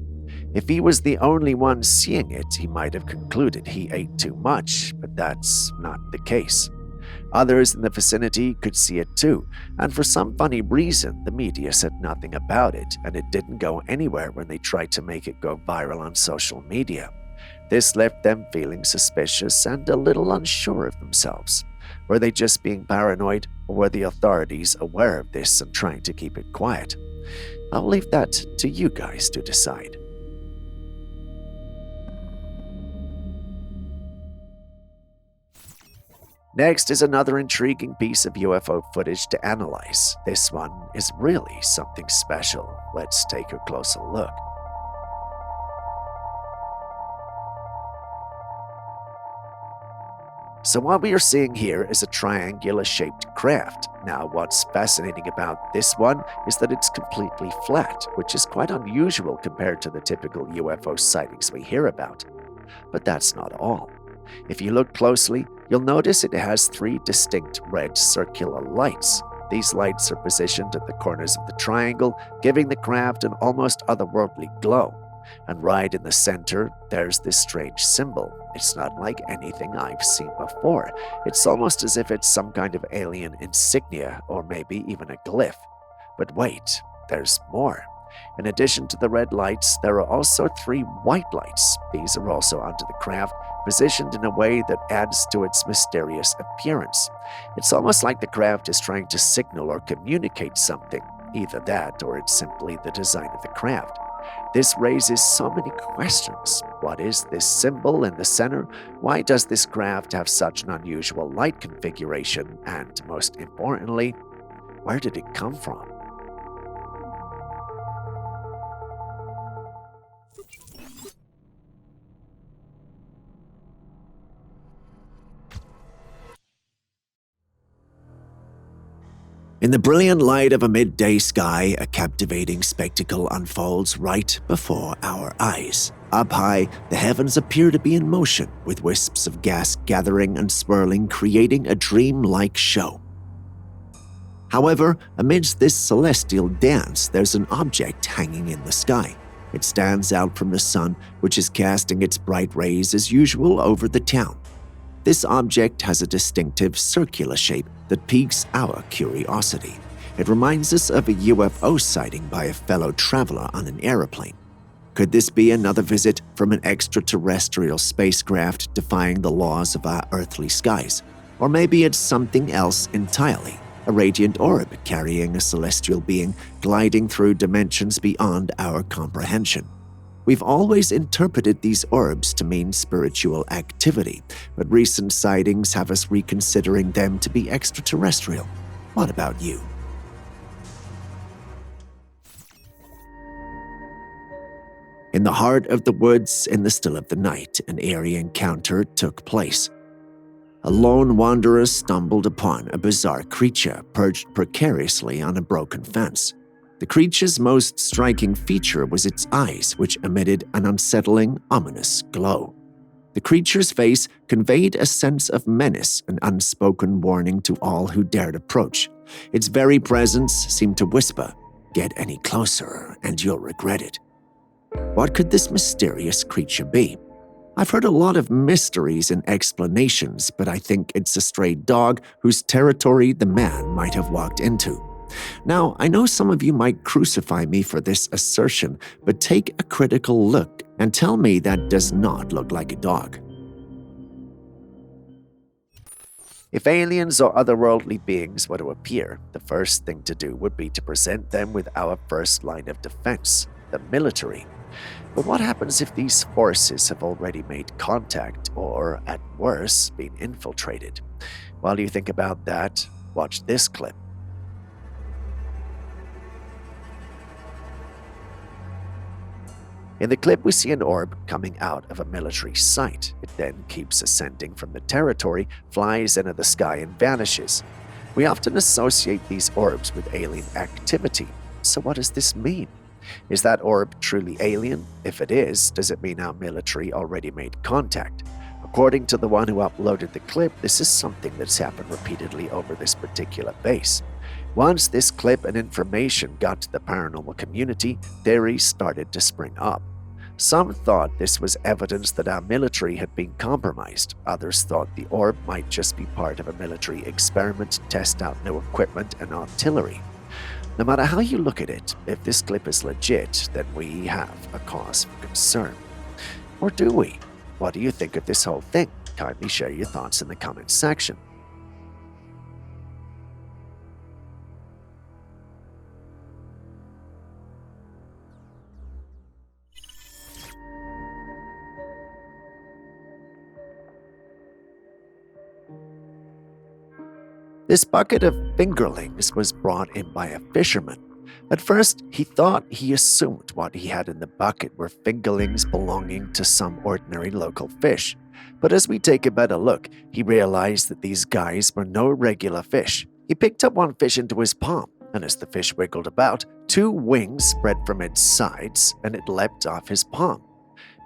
Speaker 1: If he was the only one seeing it, he might have concluded he ate too much, but that's not the case. Others in the vicinity could see it too, and for some funny reason, the media said nothing about it, and it didn't go anywhere when they tried to make it go viral on social media. This left them feeling suspicious and a little unsure of themselves. Were they just being paranoid, or were the authorities aware of this and trying to keep it quiet? I'll leave that to you guys to decide. Next is another intriguing piece of UFO footage to analyze. This one is really something special. Let's take a closer look. So what we are seeing here is a triangular-shaped craft. Now, what's fascinating about this one is that it's completely flat, which is quite unusual compared to the typical UFO sightings we hear about. But that's not all. If you look closely, you'll notice it has 3 distinct red circular lights. These lights are positioned at the corners of the triangle, giving the craft an almost otherworldly glow. And right in the center, there's this strange symbol. It's not like anything I've seen before. It's almost as if it's some kind of alien insignia, or maybe even a glyph. But wait, there's more. In addition to the red lights, there are also 3 white lights. These are also onto the craft, positioned in a way that adds to its mysterious appearance. It's almost like the craft is trying to signal or communicate something. Either that, or it's simply the design of the craft. This raises so many questions. What is this symbol in the center? Why does this craft have such an unusual light configuration? And most importantly, where did it come from? In the brilliant light of a midday sky, a captivating spectacle unfolds right before our eyes. Up high, the heavens appear to be in motion, with wisps of gas gathering and swirling, creating a dream-like show. However, amidst this celestial dance, there's an object hanging in the sky. It stands out from the sun, which is casting its bright rays as usual over the town. This object has a distinctive circular shape that piques our curiosity. It reminds us of a UFO sighting by a fellow traveler on an airplane. Could this be another visit from an extraterrestrial spacecraft defying the laws of our earthly skies? Or maybe it's something else entirely, a radiant orb carrying a celestial being gliding through dimensions beyond our comprehension. We've always interpreted these orbs to mean spiritual activity, but recent sightings have us reconsidering them to be extraterrestrial. What about you? In the heart of the woods, in the still of the night, an eerie encounter took place. A lone wanderer stumbled upon a bizarre creature perched precariously on a broken fence. The creature's most striking feature was its eyes, which emitted an unsettling, ominous glow. The creature's face conveyed a sense of menace, an unspoken warning to all who dared approach. Its very presence seemed to whisper, "Get any closer, and you'll regret it." What could this mysterious creature be? I've heard a lot of mysteries and explanations, but I think it's a stray dog whose territory the man might have walked into. Now, I know some of you might crucify me for this assertion, but take a critical look and tell me that does not look like a dog. If aliens or otherworldly beings were to appear, the first thing to do would be to present them with our first line of defense, the military. But what happens if these forces have already made contact or, at worst, been infiltrated? While you think about that, watch this clip. In the clip, we see an orb coming out of a military site. It then keeps ascending from the territory, flies into the sky, and vanishes. We often associate these orbs with alien activity. So what does this mean? Is that orb truly alien? If it is, does it mean our military already made contact? According to the one who uploaded the clip, this is something that's happened repeatedly over this particular base. Once this clip and information got to the paranormal community, theories started to spring up. Some thought this was evidence that our military had been compromised. Others thought the orb might just be part of a military experiment to test out new equipment and artillery. No matter how you look at it, if this clip is legit, then we have a cause for concern. Or do we? What do you think of this whole thing? Kindly share your thoughts in the comments section. This bucket of fingerlings was brought in by a fisherman. At first, he assumed what he had in the bucket were fingerlings belonging to some ordinary local fish. But as we take a better look, he realized that these guys were no regular fish. He picked up one fish into his palm, and as the fish wiggled about, 2 wings spread from its sides, and it leapt off his palm.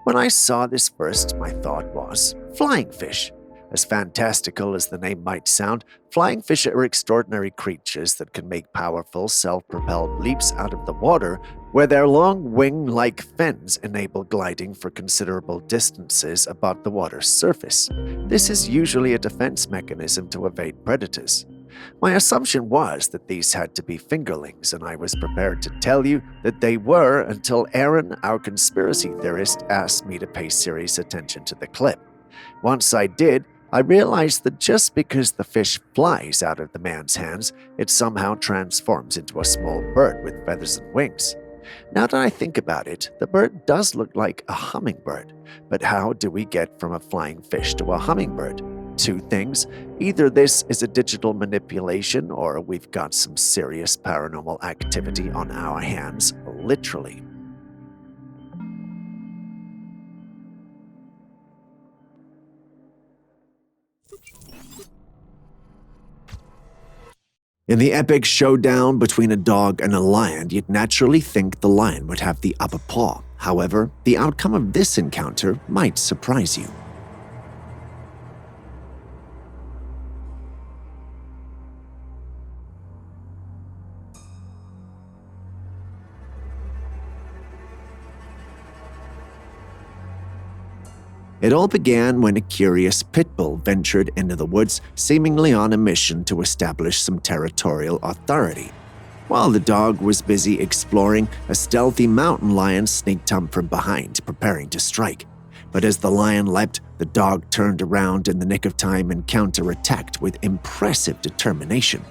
Speaker 1: When I saw this first, my thought was, flying fish. As fantastical as the name might sound, flying fish are extraordinary creatures that can make powerful, self-propelled leaps out of the water, where their long wing-like fins enable gliding for considerable distances above the water's surface. This is usually a defense mechanism to evade predators. My assumption was that these had to be fingerlings, and I was prepared to tell you that they were until Aaron, our conspiracy theorist, asked me to pay serious attention to the clip. Once I did, I realized that just because the fish flies out of the man's hands, it somehow transforms into a small bird with feathers and wings. Now that I think about it, the bird does look like a hummingbird. But how do we get from a flying fish to a hummingbird? 2 things. Either this is a digital manipulation or we've got some serious paranormal activity on our hands, literally. In the epic showdown between a dog and a lion, you'd naturally think the lion would have the upper paw. However, the outcome of this encounter might surprise you. It all began when a curious pit bull ventured into the woods, seemingly on a mission to establish some territorial authority. While the dog was busy exploring, a stealthy mountain lion sneaked up from behind, preparing to strike. But as the lion leapt, the dog turned around in the nick of time and counterattacked with impressive determination.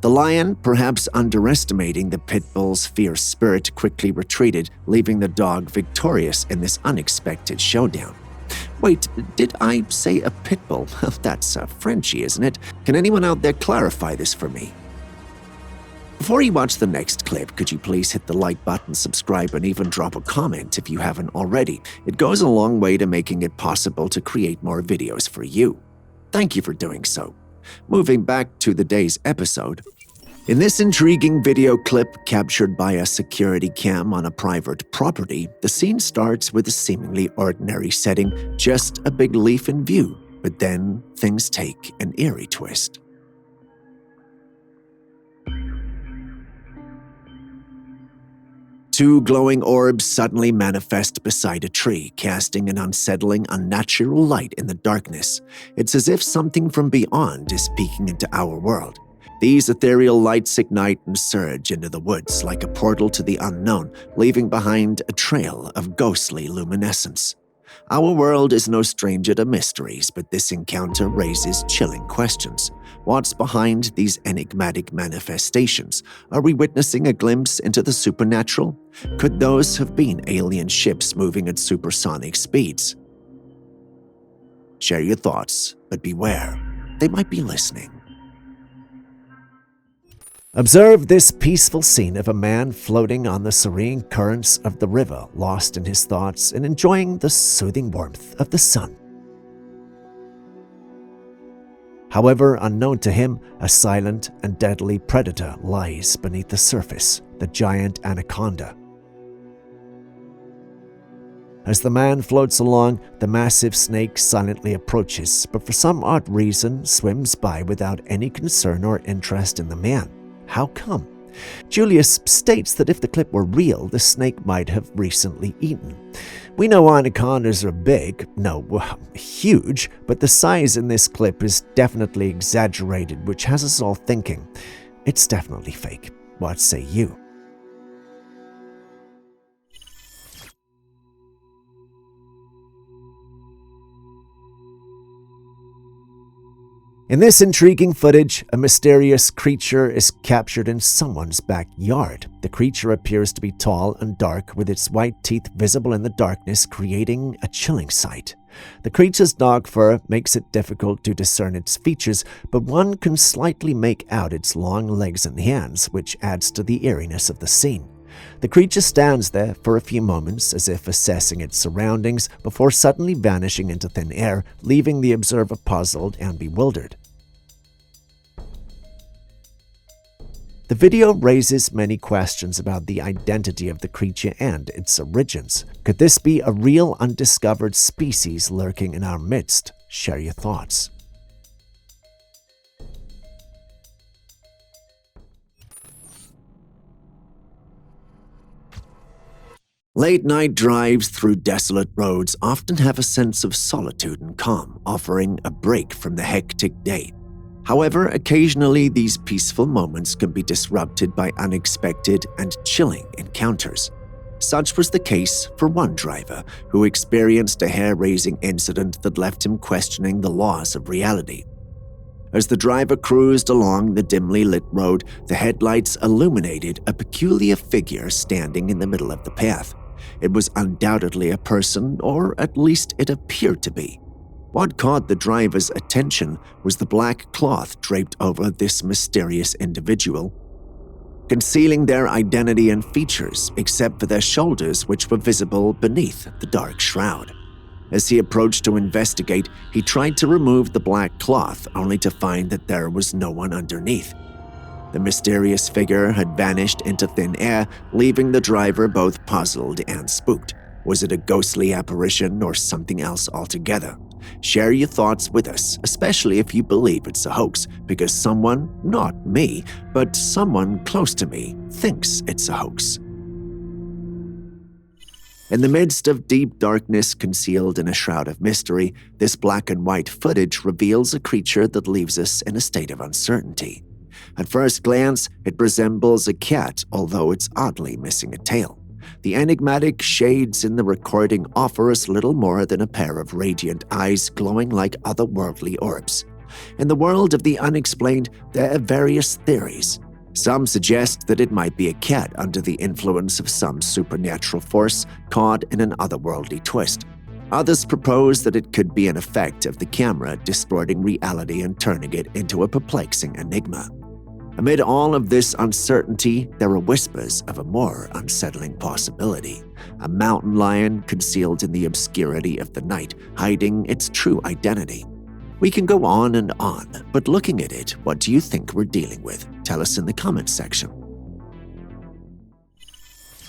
Speaker 1: The lion, perhaps underestimating the pit bull's fierce spirit, quickly retreated, leaving the dog victorious in this unexpected showdown. Wait, did I say a pit bull? That's Frenchie, isn't it? Can anyone out there clarify this for me? Before you watch the next clip, could you please hit the like button, subscribe, and even drop a comment if you haven't already? It goes a long way to making it possible to create more videos for you. Thank you for doing so. Moving back to the day's episode. In this intriguing video clip captured by a security cam on a private property, the scene starts with a seemingly ordinary setting, just a big leaf in view, but then things take an eerie twist. Two glowing orbs suddenly manifest beside a tree, casting an unsettling, unnatural light in the darkness. It's as if something from beyond is peeking into our world. These ethereal lights ignite and surge into the woods like a portal to the unknown, leaving behind a trail of ghostly luminescence. Our world is no stranger to mysteries, but this encounter raises chilling questions. What's behind these enigmatic manifestations? Are we witnessing a glimpse into the supernatural? Could those have been alien ships moving at supersonic speeds? Share your thoughts, but beware. they might be listening. Observe this peaceful scene of a man floating on the serene currents of the river, lost in his thoughts and enjoying the soothing warmth of the sun. However, unknown to him, a silent and deadly predator lies beneath the surface, the giant anaconda. As the man floats along, the massive snake silently approaches, but for some odd reason swims by without any concern or interest in the man. How come? Julius states that if the clip were real, the snake might have recently eaten. We know anacondas are big, huge, but the size in this clip is definitely exaggerated, which has us all thinking, it's definitely fake. What say you? In this intriguing footage, a mysterious creature is captured in someone's backyard. The creature appears to be tall and dark, with its white teeth visible in the darkness, creating a chilling sight. The creature's dark fur makes it difficult to discern its features, but one can slightly make out its long legs and hands, which adds to the eeriness of the scene. The creature stands there for a few moments as if assessing its surroundings before suddenly vanishing into thin air, leaving the observer puzzled and bewildered. The video raises many questions about the identity of the creature and its origins. Could this be a real undiscovered species lurking in our midst? Share your thoughts. Late-night drives through desolate roads often have a sense of solitude and calm, offering a break from the hectic day. However, occasionally these peaceful moments can be disrupted by unexpected and chilling encounters. Such was the case for one driver who experienced a hair-raising incident that left him questioning the laws of reality. As the driver cruised along the dimly lit road, the headlights illuminated a peculiar figure standing in the middle of the path. It was undoubtedly a person, or at least it appeared to be. What caught the driver's attention was the black cloth draped over this mysterious individual, concealing their identity and features except for their shoulders, which were visible beneath the dark shroud. As he approached to investigate, he tried to remove the black cloth, only to find that there was no one underneath. The mysterious figure had vanished into thin air, leaving the driver both puzzled and spooked. Was it a ghostly apparition or something else altogether? Share your thoughts with us, especially if you believe it's a hoax, because someone, not me, but someone close to me, thinks it's a hoax. In the midst of deep darkness concealed in a shroud of mystery, this black and white footage reveals a creature that leaves us in a state of uncertainty. At first glance, it resembles a cat, although it's oddly missing a tail. The enigmatic shades in the recording offer us little more than a pair of radiant eyes glowing like otherworldly orbs. In the world of the unexplained, there are various theories. Some suggest that it might be a cat under the influence of some supernatural force caught in an otherworldly twist. Others propose that it could be an effect of the camera distorting reality and turning it into a perplexing enigma. Amid all of this uncertainty, there are whispers of a more unsettling possibility. A mountain lion concealed in the obscurity of the night, hiding its true identity. We can go on, but looking at it, what do you think we're dealing with? Tell us in the comments section.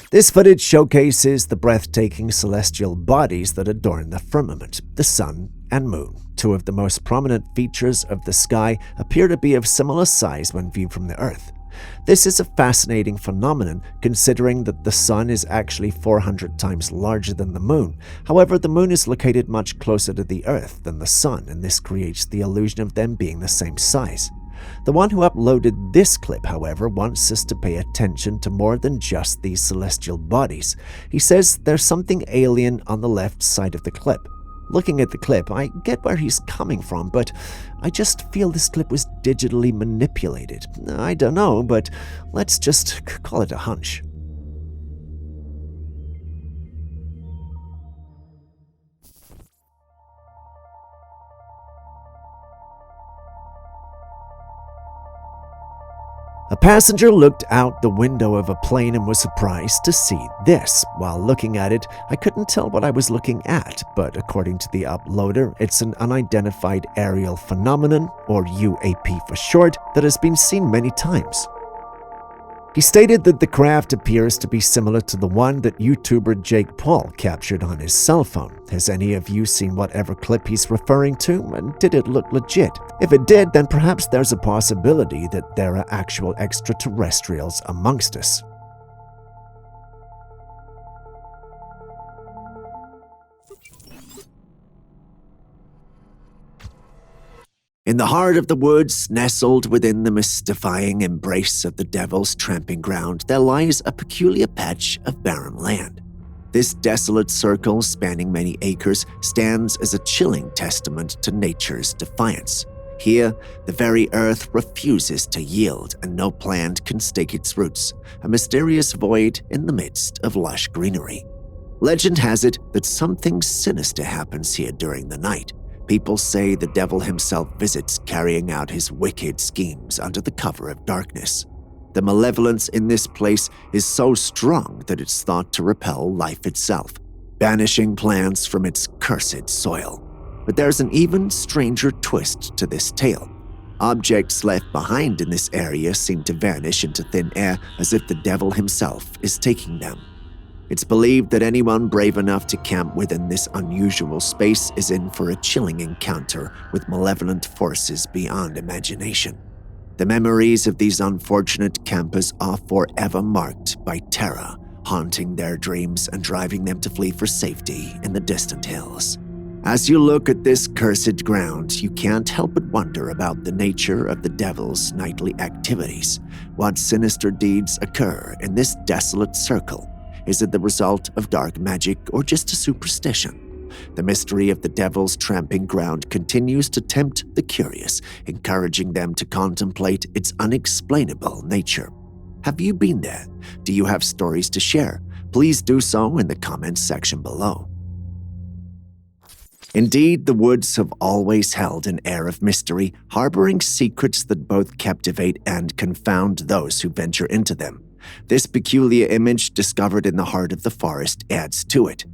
Speaker 1: This footage showcases the breathtaking celestial bodies that adorn the firmament, the sun and moon. Two of the most prominent features of the sky appear to be of similar size when viewed from the Earth. This is a fascinating phenomenon, considering that the sun is actually 400 times larger than the moon. However, the moon is located much closer to the Earth than the sun, and this creates the illusion of them being the same size. The one who uploaded this clip, however, wants us to pay attention to more than just these celestial bodies. He says there's something alien on the left side of the clip. Looking at the clip, I get where he's coming from, but I just feel this clip was digitally manipulated. I don't know, but let's just call it a hunch. A passenger looked out the window of a plane and was surprised to see this. While looking at it, I couldn't tell what I was looking at, but according to the uploader, it's an unidentified aerial phenomenon, or UAP for short, that has been seen many times. He stated that the craft appears to be similar to the one that YouTuber Jake Paul captured on his cell phone. Has any of you seen whatever clip he's referring to, and did it look legit? If it did, then perhaps there's a possibility that there are actual extraterrestrials amongst us. In the heart of the woods, nestled within the mystifying embrace of the devil's tramping ground, there lies a peculiar patch of barren land. This desolate circle, spanning many acres, stands as a chilling testament to nature's defiance. Here, the very earth refuses to yield, and no plant can stake its roots, a mysterious void in the midst of lush greenery. Legend has it that something sinister happens here during the night. People say the devil himself visits, carrying out his wicked schemes under the cover of darkness. The malevolence in this place is so strong that it's thought to repel life itself, banishing plants from its cursed soil. But there's an even stranger twist to this tale. Objects left behind in this area seem to vanish into thin air as if the devil himself is taking them. It's believed that anyone brave enough to camp within this unusual space is in for a chilling encounter with malevolent forces beyond imagination. The memories of these unfortunate campers are forever marked by terror, haunting their dreams and driving them to flee for safety in the distant hills. As you look at this cursed ground, you can't help but wonder about the nature of the devil's nightly activities. What sinister deeds occur in this desolate circle? Is it the result of dark magic or just a superstition? The mystery of the devil's tramping ground continues to tempt the curious, encouraging them to contemplate its unexplainable nature. Have you been there? Do you have stories to share? Please do so in the comments section below. Indeed, the woods have always held an air of mystery, harboring secrets that both captivate and confound those who venture into them. This peculiar image discovered in the heart of the forest adds to it.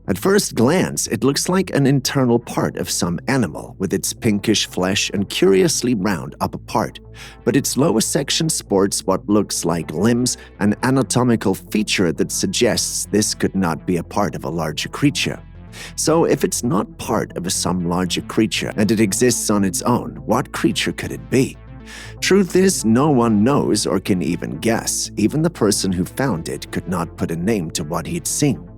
Speaker 1: At first glance, it looks like an internal part of some animal, with its pinkish flesh and curiously round upper part, but its lower section sports what looks like limbs, an anatomical feature that suggests this could not be a part of a larger creature. So if it's not part of some larger creature and it exists on its own, what creature could it be? Truth is, no one knows or can even guess. Even the person who found it could not put a name to what he'd seen.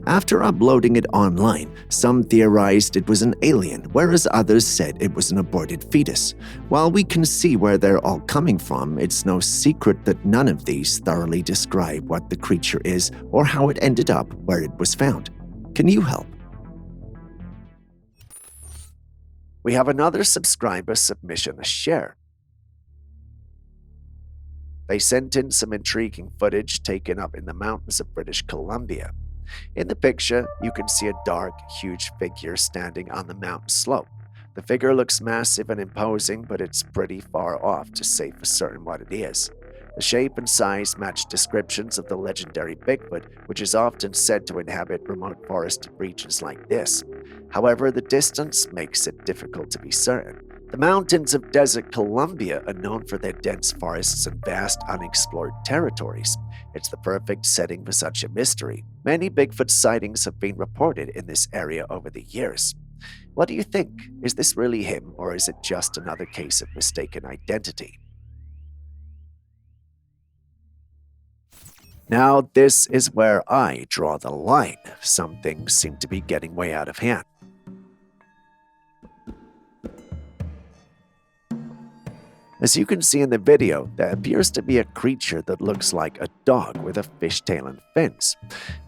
Speaker 1: After uploading it online, some theorized it was an alien, whereas others said it was an aborted fetus. While we can see where they're all coming from, it's no secret that none of these thoroughly describe what the creature is or how it ended up where it was found. Can you help? We have another subscriber submission to share. They sent in some intriguing footage taken up in the mountains of British Columbia. In the picture, you can see a dark, huge figure standing on the mountain slope. The figure looks massive and imposing, but it's pretty far off to say for certain what it is. The shape and size match descriptions of the legendary Bigfoot, which is often said to inhabit remote forested regions like this. However, the distance makes it difficult to be certain. The mountains of Desert Columbia are known for their dense forests and vast unexplored territories. It's the perfect setting for such a mystery. Many Bigfoot sightings have been reported in this area over the years. What do you think? Is this really him, or is it just another case of mistaken identity? Now, this is where I draw the line. Some things seem to be getting way out of hand. As you can see in the video, there appears to be a creature that looks like a dog with a fishtail and fins.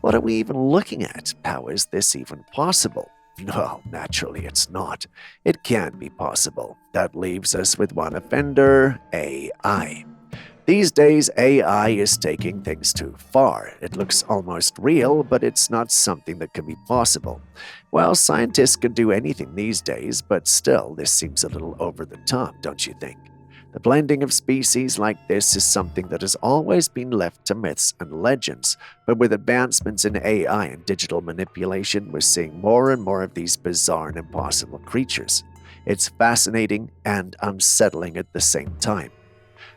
Speaker 1: What are we even looking at? How is this even possible? Well, naturally it's not. It can't be possible. That leaves us with one offender, AI. These days, AI is taking things too far. It looks almost real, but it's not something that can be possible. Well, scientists can do anything these days, but still, this seems a little over the top, don't you think? The blending of species like this is something that has always been left to myths and legends, but with advancements in AI and digital manipulation, we're seeing more and more of these bizarre and impossible creatures. It's fascinating and unsettling at the same time.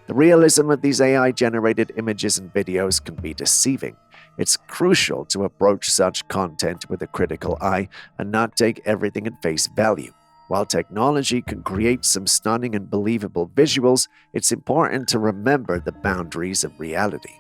Speaker 1: The realism of these AI-generated images and videos can be deceiving. It's crucial to approach such content with a critical eye and not take everything at face value. While technology can create some stunning and believable visuals, it's important to remember the boundaries of reality.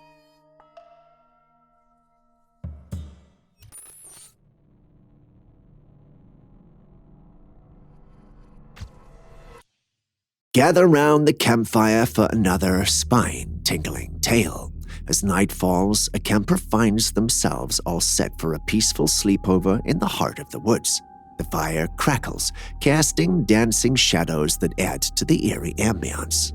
Speaker 1: Gather round the campfire for another spine-tingling tale. As night falls, a camper finds themselves all set for a peaceful sleepover in the heart of the woods. The fire crackles, casting dancing shadows that add to the eerie ambience.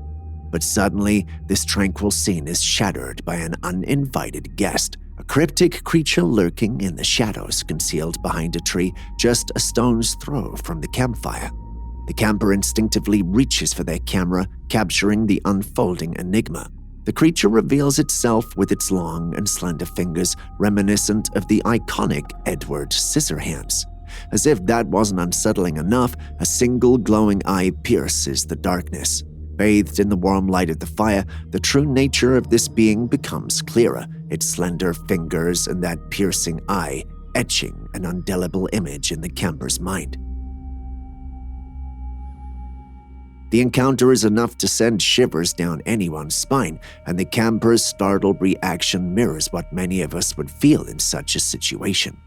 Speaker 1: But suddenly, this tranquil scene is shattered by an uninvited guest, a cryptic creature lurking in the shadows concealed behind a tree just a stone's throw from the campfire. The camper instinctively reaches for their camera, capturing the unfolding enigma. The creature reveals itself with its long and slender fingers, reminiscent of the iconic Edward Scissorhands. As if that wasn't unsettling enough, a single glowing eye pierces the darkness. Bathed in the warm light of the fire, the true nature of this being becomes clearer, its slender fingers and that piercing eye etching an indelible image in the camper's mind. The encounter is enough to send shivers down anyone's spine, and the camper's startled reaction mirrors what many of us would feel in such a situation.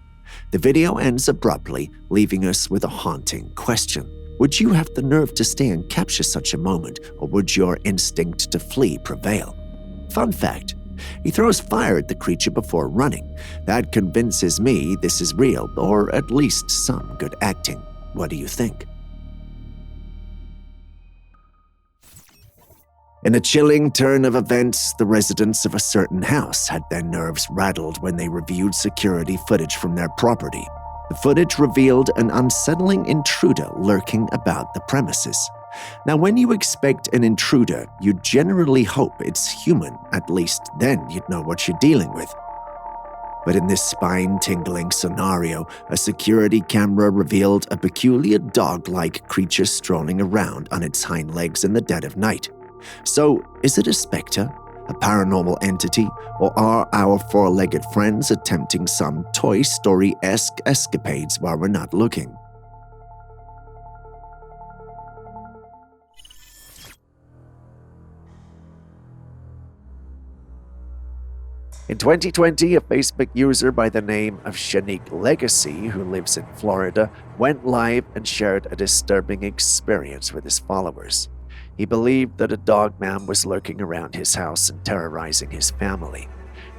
Speaker 1: The video ends abruptly, leaving us with a haunting question. Would you have the nerve to stay and capture such a moment, or would your instinct to flee prevail? Fun fact, he throws fire at the creature before running. That convinces me this is real, or at least some good acting. What do you think? In a chilling turn of events, the residents of a certain house had their nerves rattled when they reviewed security footage from their property. The footage revealed an unsettling intruder lurking about the premises. Now, when you expect an intruder, you generally hope it's human. At least then you'd know what you're dealing with. But in this spine-tingling scenario, a security camera revealed a peculiar dog-like creature strolling around on its hind legs in the dead of night. So, is it a specter, a paranormal entity, or are our four-legged friends attempting some Toy Story-esque escapades while we're not looking? In 2020, a Facebook user by the name of Shanique Legacy, who lives in Florida, went live and shared a disturbing experience with his followers. He believed that a dog man was lurking around his house and terrorizing his family.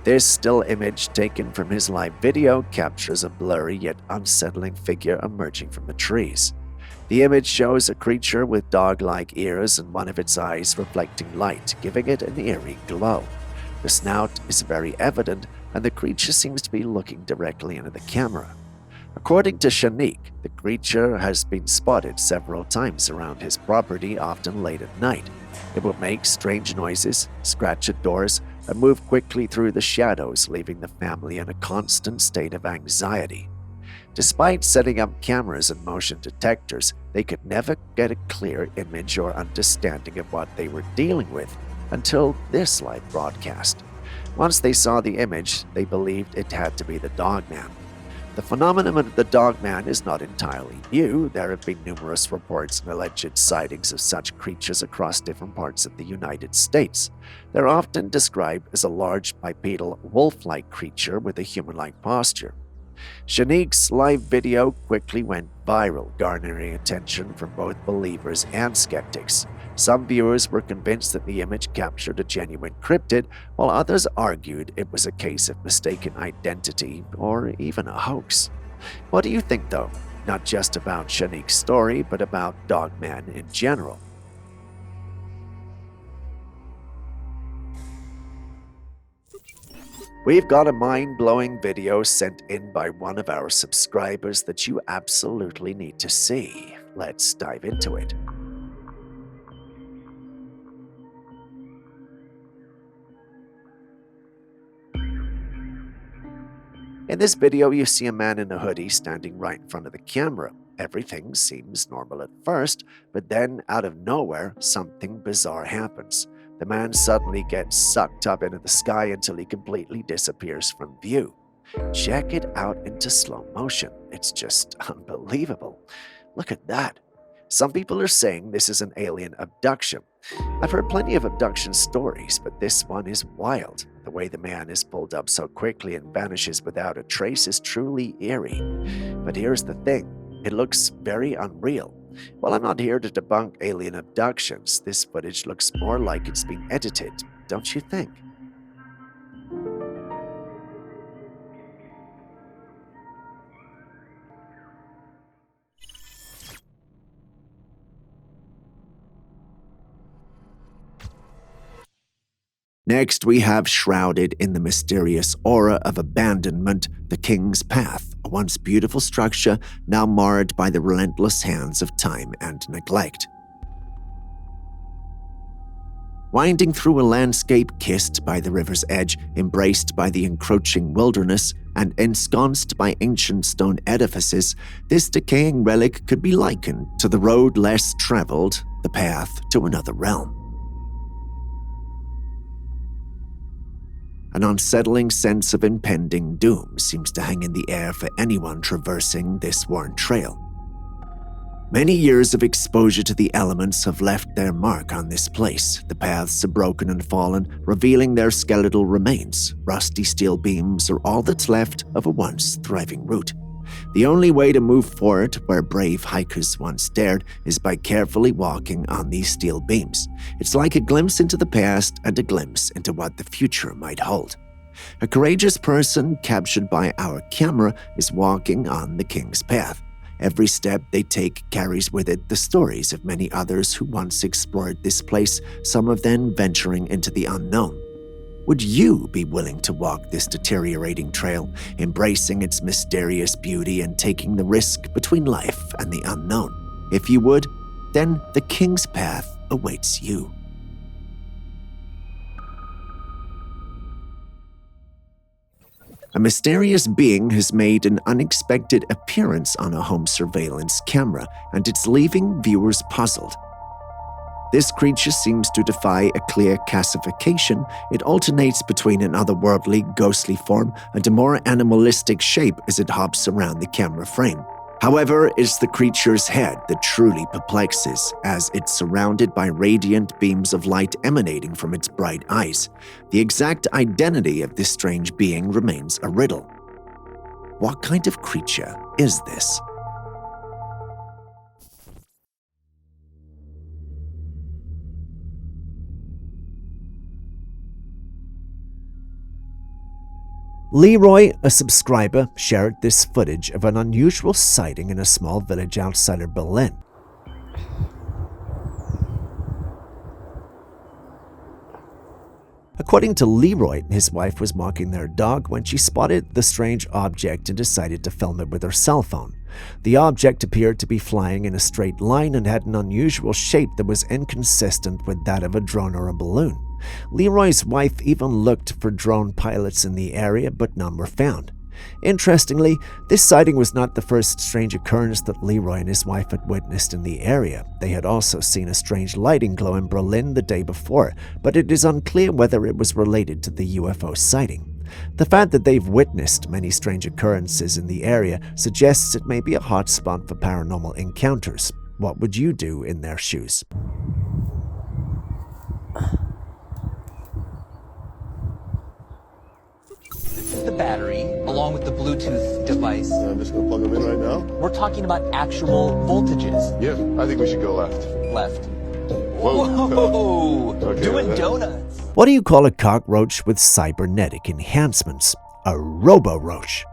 Speaker 1: This still image taken from his live video captures a blurry yet unsettling figure emerging from the trees. The image shows a creature with dog-like ears and one of its eyes reflecting light, giving it an eerie glow. The snout is very evident, and the creature seems to be looking directly into the camera. According to Shanique, the creature has been spotted several times around his property, often late at night. It will make strange noises, scratch at doors, and move quickly through the shadows, leaving the family in a constant state of anxiety. Despite setting up cameras and motion detectors, they could never get a clear image or understanding of what they were dealing with until this live broadcast. Once they saw the image, they believed it had to be the dog man. The phenomenon of the dog man is not entirely new. There have been numerous reports and alleged sightings of such creatures across different parts of the United States. They're often described as a large bipedal wolf-like creature with a human-like posture. Shanique's live video quickly went viral, garnering attention from both believers and skeptics. Some viewers were convinced that the image captured a genuine cryptid, while others argued it was a case of mistaken identity or even a hoax. What do you think, though? Not just about Shanique's story, but about Dogman in general. We've got a mind-blowing video sent in by one of our subscribers that you absolutely need to see. Let's dive into it. In this video, you see a man in a hoodie standing right in front of the camera. Everything seems normal at first, but then out of nowhere, something bizarre happens. The man suddenly gets sucked up into the sky until he completely disappears from view. Check it out into slow motion. It's just unbelievable. Look at that. Some people are saying this is an alien abduction. I've heard plenty of abduction stories, but this one is wild. The way the man is pulled up so quickly and vanishes without a trace is truly eerie. But here's the thing, it looks very unreal. While I'm not here to debunk alien abductions, this footage looks more like it's been edited, don't you think? Next, we have shrouded in the mysterious aura of abandonment, the King's Path, a once beautiful structure now marred by the relentless hands of time and neglect. Winding through a landscape kissed by the river's edge, embraced by the encroaching wilderness, and ensconced by ancient stone edifices, this decaying relic could be likened to the road less traveled, the path to another realm. An unsettling sense of impending doom seems to hang in the air for anyone traversing this worn trail. Many years of exposure to the elements have left their mark on this place. The paths are broken and fallen, revealing their skeletal remains. Rusty steel beams are all that's left of a once thriving route. The only way to move forward where brave hikers once dared is by carefully walking on these steel beams. It's like a glimpse into the past and a glimpse into what the future might hold. A courageous person captured by our camera is walking on the King's Path. Every step they take carries with it the stories of many others who once explored this place, some of them venturing into the unknown. Would you be willing to walk this deteriorating trail, embracing its mysterious beauty and taking the risk between life and the unknown? If you would, then the King's Path awaits you. A mysterious being has made an unexpected appearance on a home surveillance camera, and it's leaving viewers puzzled. This creature seems to defy a clear classification. It alternates between an otherworldly, ghostly form and a more animalistic shape as it hops around the camera frame. However, it's the creature's head that truly perplexes, as it's surrounded by radiant beams of light emanating from its bright eyes. The exact identity of this strange being remains a riddle. What kind of creature is this? Leroy, a subscriber, shared this footage of an unusual sighting in a small village outside of Berlin. According to Leroy, his wife was walking their dog when she spotted the strange object and decided to film it with her cell phone. The object appeared to be flying in a straight line and had an unusual shape that was inconsistent with that of a drone or a balloon. Leroy's wife even looked for drone pilots in the area, but none were found. Interestingly, this sighting was not the first strange occurrence that Leroy and his wife had witnessed in the area. They had also seen a strange lighting glow in Berlin the day before, but it is unclear whether it was related to the UFO sighting. The fact that they've witnessed many strange occurrences in the area suggests it may be a hotspot for paranormal encounters. What would you do in their shoes?
Speaker 11: The battery, along with the Bluetooth device.
Speaker 12: I'm just gonna plug them in right now.
Speaker 11: We're talking about actual voltages.
Speaker 12: Yeah, I think we should go left.
Speaker 11: Left.
Speaker 12: Whoa.
Speaker 11: Whoa.
Speaker 12: Okay,
Speaker 11: Doing donuts.
Speaker 1: What do you call a cockroach with cybernetic enhancements? A robo-roach.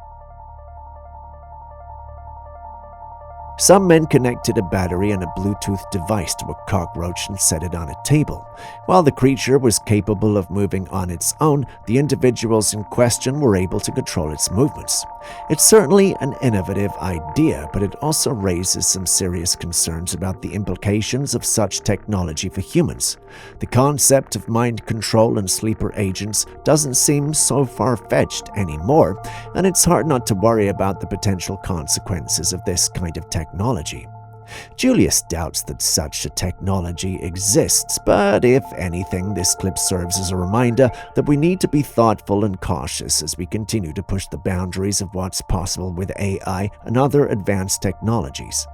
Speaker 1: Some men connected a battery and a Bluetooth device to a cockroach and set it on a table. While the creature was capable of moving on its own, the individuals in question were able to control its movements. It's certainly an innovative idea, but it also raises some serious concerns about the implications of such technology for humans. The concept of mind control and sleeper agents doesn't seem so far-fetched anymore, and it's hard not to worry about the potential consequences of this kind of technology. Julius doubts that such a technology exists, but if anything, this clip serves as a reminder that we need to be thoughtful and cautious as we continue to push the boundaries of what's possible with AI and other advanced technologies.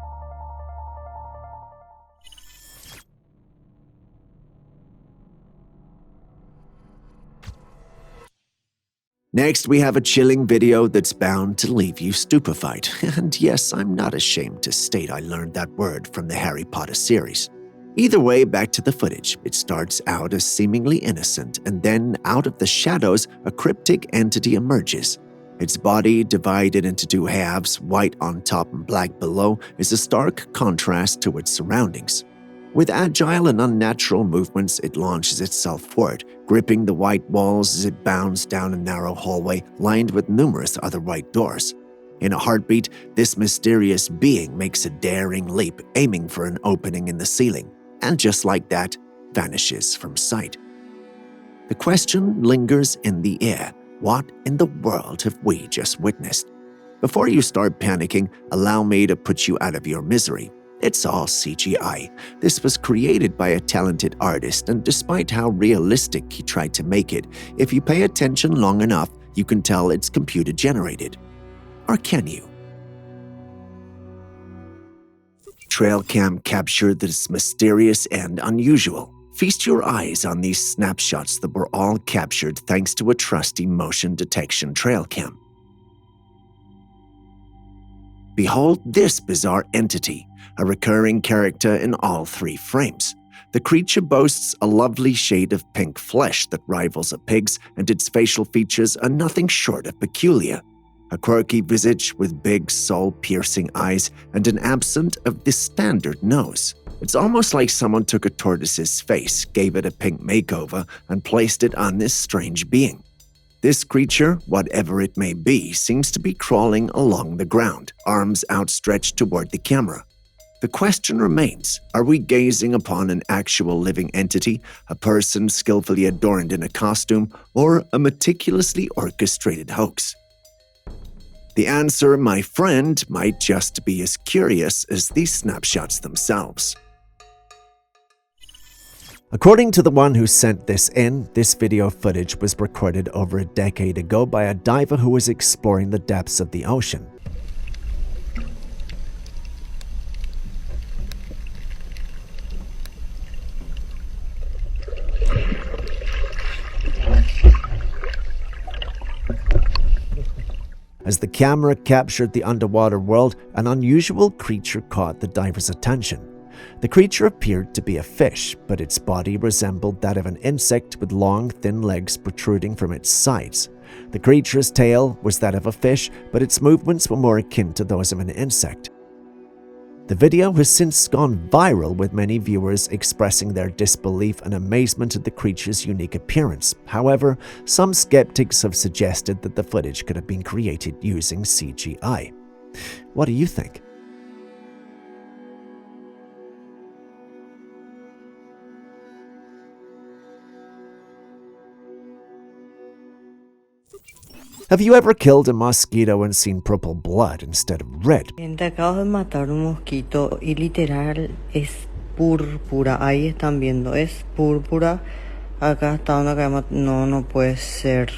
Speaker 1: Next, we have a chilling video that's bound to leave you stupefied. And yes, I'm not ashamed to state I learned that word from the Harry Potter series. Either way, back to the footage. It starts out as seemingly innocent, and then out of the shadows, a cryptic entity emerges. Its body, divided into two halves, white on top and black below, is a stark contrast to its surroundings. With agile and unnatural movements, it launches itself forward, gripping the white walls as it bounds down a narrow hallway lined with numerous other white doors. In a heartbeat, this mysterious being makes a daring leap, aiming for an opening in the ceiling, and just like that, vanishes from sight. The question lingers in the air. What in the world have we just witnessed? Before you start panicking, allow me to put you out of your misery. It's all CGI. This was created by a talented artist, and despite how realistic he tried to make it, if you pay attention long enough, you can tell it's computer-generated. Or can you? Trailcam captured this mysterious and unusual. Feast your eyes on these snapshots that were all captured thanks to a trusty motion detection Trailcam. Behold this bizarre entity, a recurring character in all three frames. The creature boasts a lovely shade of pink flesh that rivals a pig's, and its facial features are nothing short of peculiar. A quirky visage with big, soul-piercing eyes and an absence of the standard nose. It's almost like someone took a tortoise's face, gave it a pink makeover, and placed it on this strange being. This creature, whatever it may be, seems to be crawling along the ground, arms outstretched toward the camera. The question remains, are we gazing upon an actual living entity, a person skillfully adorned in a costume, or a meticulously orchestrated hoax? The answer, my friend, might just be as curious as these snapshots themselves. According to the one who sent this in, this video footage was recorded over a decade ago by a diver who was exploring the depths of the ocean. As the camera captured the underwater world, an unusual creature caught the diver's attention. The creature appeared to be a fish, but its body resembled that of an insect with long, thin legs protruding from its sides. The creature's tail was that of a fish, but its movements were more akin to those of an insect. The video has since gone viral, with many viewers expressing their disbelief and amazement at the creature's unique appearance. However, some skeptics have suggested that the footage could have been created using CGI. What do you think? Have you ever killed a mosquito and seen purple blood instead of red?
Speaker 13: Acabo de matar un mosquito y literal es púrpura. Ahí están viendo, es púrpura. Acá está una cama. No puede ser.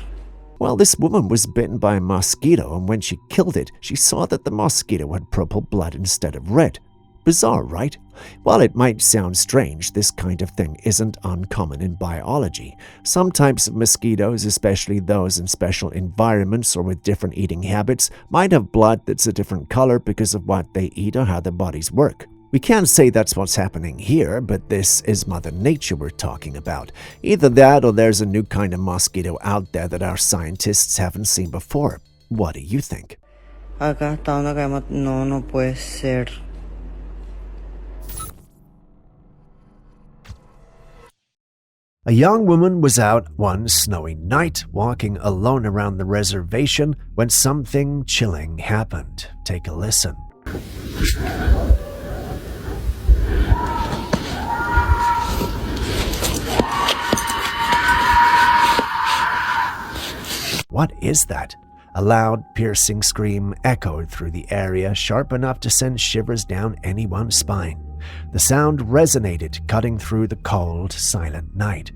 Speaker 1: Well, this woman was bitten by a mosquito, and when she killed it, she saw that the mosquito had purple blood instead of red. Bizarre, right? While it might sound strange, this kind of thing isn't uncommon in biology. Some types of mosquitoes, especially those in special environments or with different eating habits, might have blood that's a different color because of what they eat or how their bodies work. We can't say that's what's happening here, but this is Mother Nature we're talking about. Either that or there's a new kind of mosquito out there that our scientists haven't seen before. What do you think?
Speaker 13: Acá está una cama. No puede ser.
Speaker 1: A young woman was out one snowy night, walking alone around the reservation when something chilling happened. Take a listen. What is that? A loud, piercing scream echoed through the area, sharp enough to send shivers down anyone's spine. The sound resonated, cutting through the cold, silent night.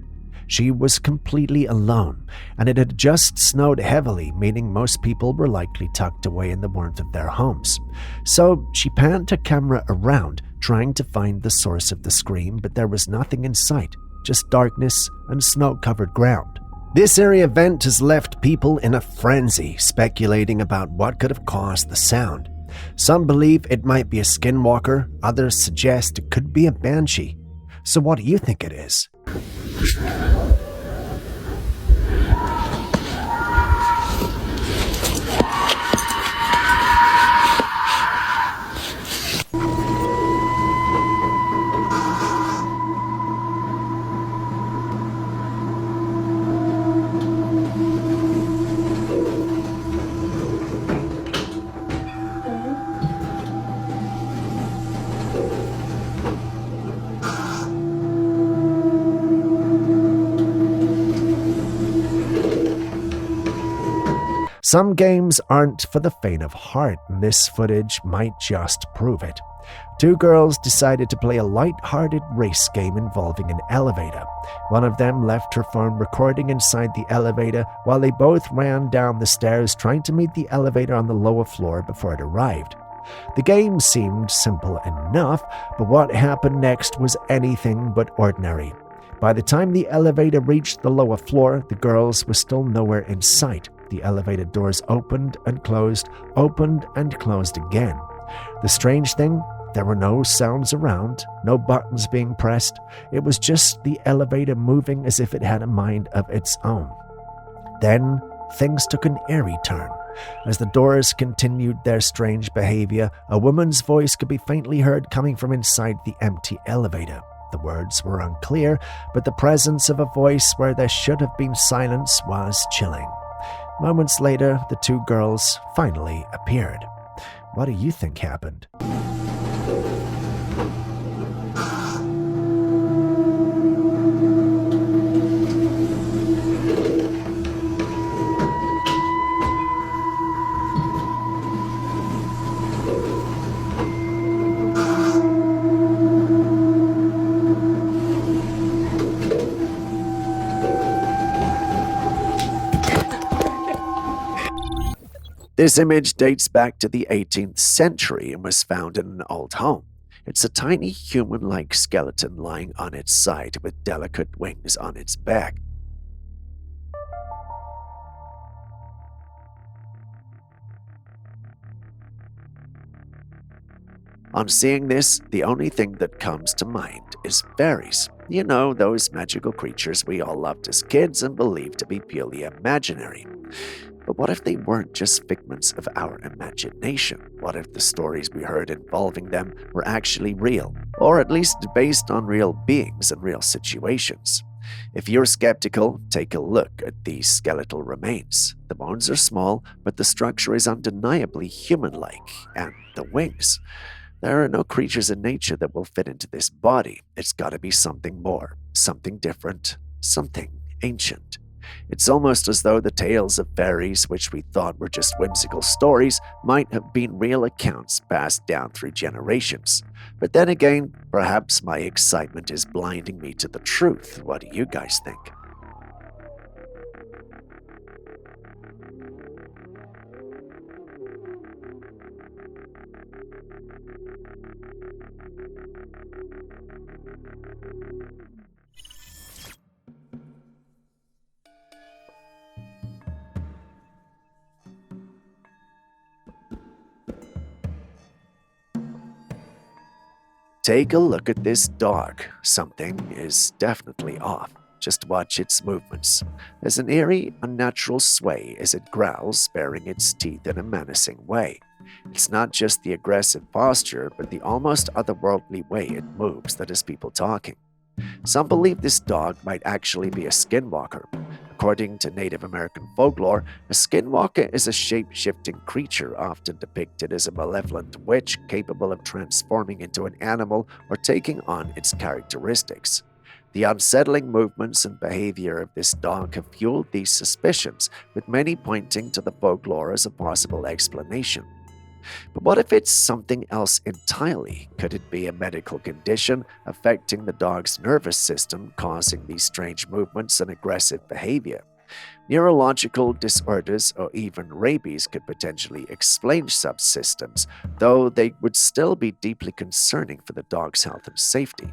Speaker 1: She was completely alone, and it had just snowed heavily, meaning most people were likely tucked away in the warmth of their homes. So she panned her camera around, trying to find the source of the scream, but there was nothing in sight, just darkness and snow-covered ground. This eerie event has left people in a frenzy, speculating about what could have caused the sound. Some believe it might be a skinwalker, others suggest it could be a banshee. So what do you think it is? Some games aren't for the faint of heart, and this footage might just prove it. Two girls decided to play a light-hearted race game involving an elevator. One of them left her phone recording inside the elevator while they both ran down the stairs trying to meet the elevator on the lower floor before it arrived. The game seemed simple enough, but what happened next was anything but ordinary. By the time the elevator reached the lower floor, the girls were still nowhere in sight. The elevator doors opened and closed again. The strange thing, there were no sounds around, no buttons being pressed. It was just the elevator moving as if it had a mind of its own. Then, things took an eerie turn. As the doors continued their strange behavior, a woman's voice could be faintly heard coming from inside the empty elevator. The words were unclear, but the presence of a voice where there should have been silence was chilling. Moments later, the two girls finally appeared. What do you think happened? This image dates back to the 18th century and was found in an old home. It's a tiny human-like skeleton lying on its side with delicate wings on its back. On seeing this, the only thing that comes to mind is fairies. You know, those magical creatures we all loved as kids and believed to be purely imaginary. But what if they weren't just figments of our imagination? What if the stories we heard involving them were actually real, or at least based on real beings and real situations? If you're skeptical, take a look at these skeletal remains. The bones are small, but the structure is undeniably human-like, and the wings. There are no creatures in nature that will fit into this body. It's got to be something more, something different, something ancient. It's almost as though the tales of fairies, which we thought were just whimsical stories, might have been real accounts passed down through generations. But then again, perhaps my excitement is blinding me to the truth. What do you guys think? Take a look at this dog. Something is definitely off. Just watch its movements. There's an eerie, unnatural sway as it growls, baring its teeth in a menacing way. It's not just the aggressive posture, but the almost otherworldly way it moves that has people talking. Some believe this dog might actually be a skinwalker. According to Native American folklore, a skinwalker is a shape-shifting creature often depicted as a malevolent witch capable of transforming into an animal or taking on its characteristics. The unsettling movements and behavior of this dog have fueled these suspicions, with many pointing to the folklore as a possible explanation. But what if it's something else entirely? Could it be a medical condition affecting the dog's nervous system, causing these strange movements and aggressive behavior? Neurological disorders or even rabies could potentially explain such systems, though they would still be deeply concerning for the dog's health and safety.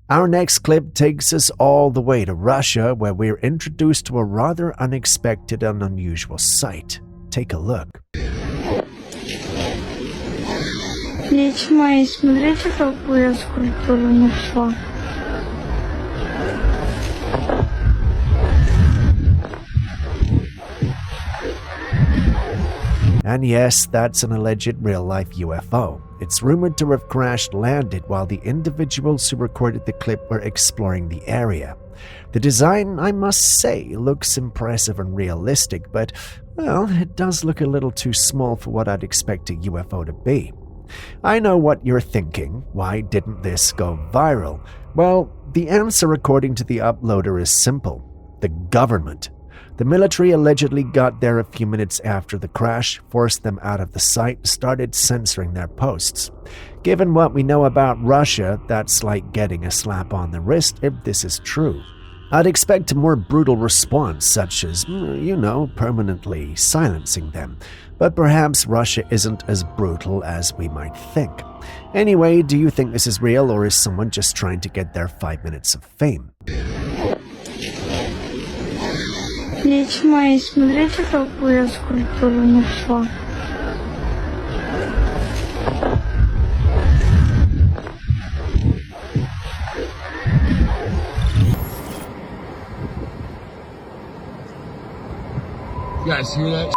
Speaker 1: Our next clip takes us all the way to Russia, where we're introduced to a rather unexpected and unusual sight. Take a look.
Speaker 8: Дети мои, смотрите, какую я скульптуру нашла.
Speaker 1: And yes, that's an alleged real-life UFO. It's rumored to have crash-landed while the individuals who recorded the clip were exploring the area. The design, I must say, looks impressive and realistic, but, well, it does look a little too small for what I'd expect a UFO to be. I know what you're thinking. Why didn't this go viral? Well, the answer, according to the uploader, is simple. The government. The military allegedly got there a few minutes after the crash, forced them out of the site, and started censoring their posts. Given what we know about Russia, that's like getting a slap on the wrist if this is true. I'd expect a more brutal response, such as, permanently silencing them. But perhaps Russia isn't as brutal as we might think. Anyway, do you think this is real, or is someone just trying to get their 5 minutes of fame?
Speaker 8: Дети мои, смотрите, какую я скульптуру нашла.
Speaker 14: You guys hear that?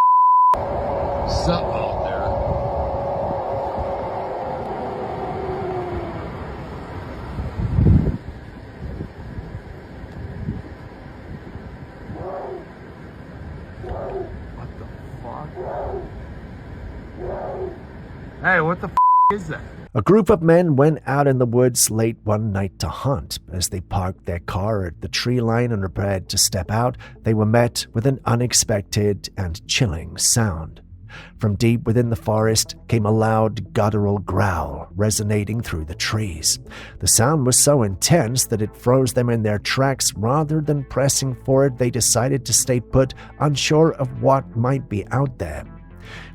Speaker 14: Something out there. What the fuck? Hey, what the is that?
Speaker 1: A group of men went out in the woods late one night to hunt. As they parked their car at the tree line and prepared to step out, they were met with an unexpected and chilling sound. From deep within the forest came a loud guttural growl resonating through the trees. The sound was so intense that it froze them in their tracks. Rather than pressing forward, they decided to stay put, unsure of what might be out there.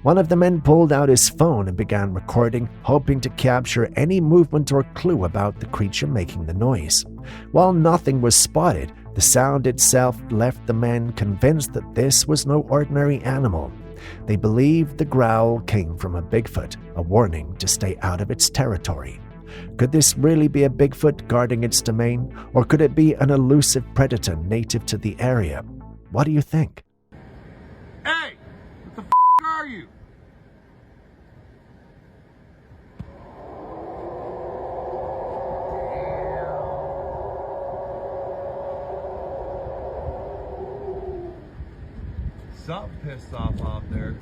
Speaker 1: One of the men pulled out his phone and began recording, hoping to capture any movement or clue about the creature making the noise. While nothing was spotted, the sound itself left the men convinced that this was no ordinary animal. They believed the growl came from a Bigfoot, a warning to stay out of its territory. Could this really be a Bigfoot guarding its domain, or could it be an elusive predator native to the area? What do you think?
Speaker 14: Hey! What the are you? Something pissed off out there.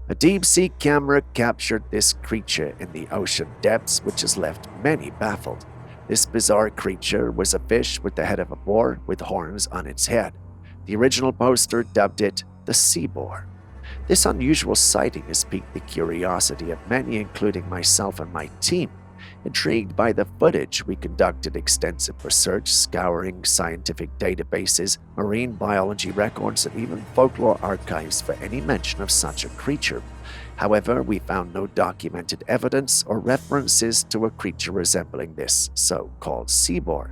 Speaker 1: A deep-sea camera captured this creature in the ocean depths, which has left many baffled. This bizarre creature was a fish with the head of a boar with horns on its head. The original poster dubbed it the sea boar. This unusual sighting has piqued the curiosity of many, including myself and my team. Intrigued by the footage, we conducted extensive research, scouring scientific databases, marine biology records, and even folklore archives for any mention of such a creature. However, we found no documented evidence or references to a creature resembling this so-called sea boar.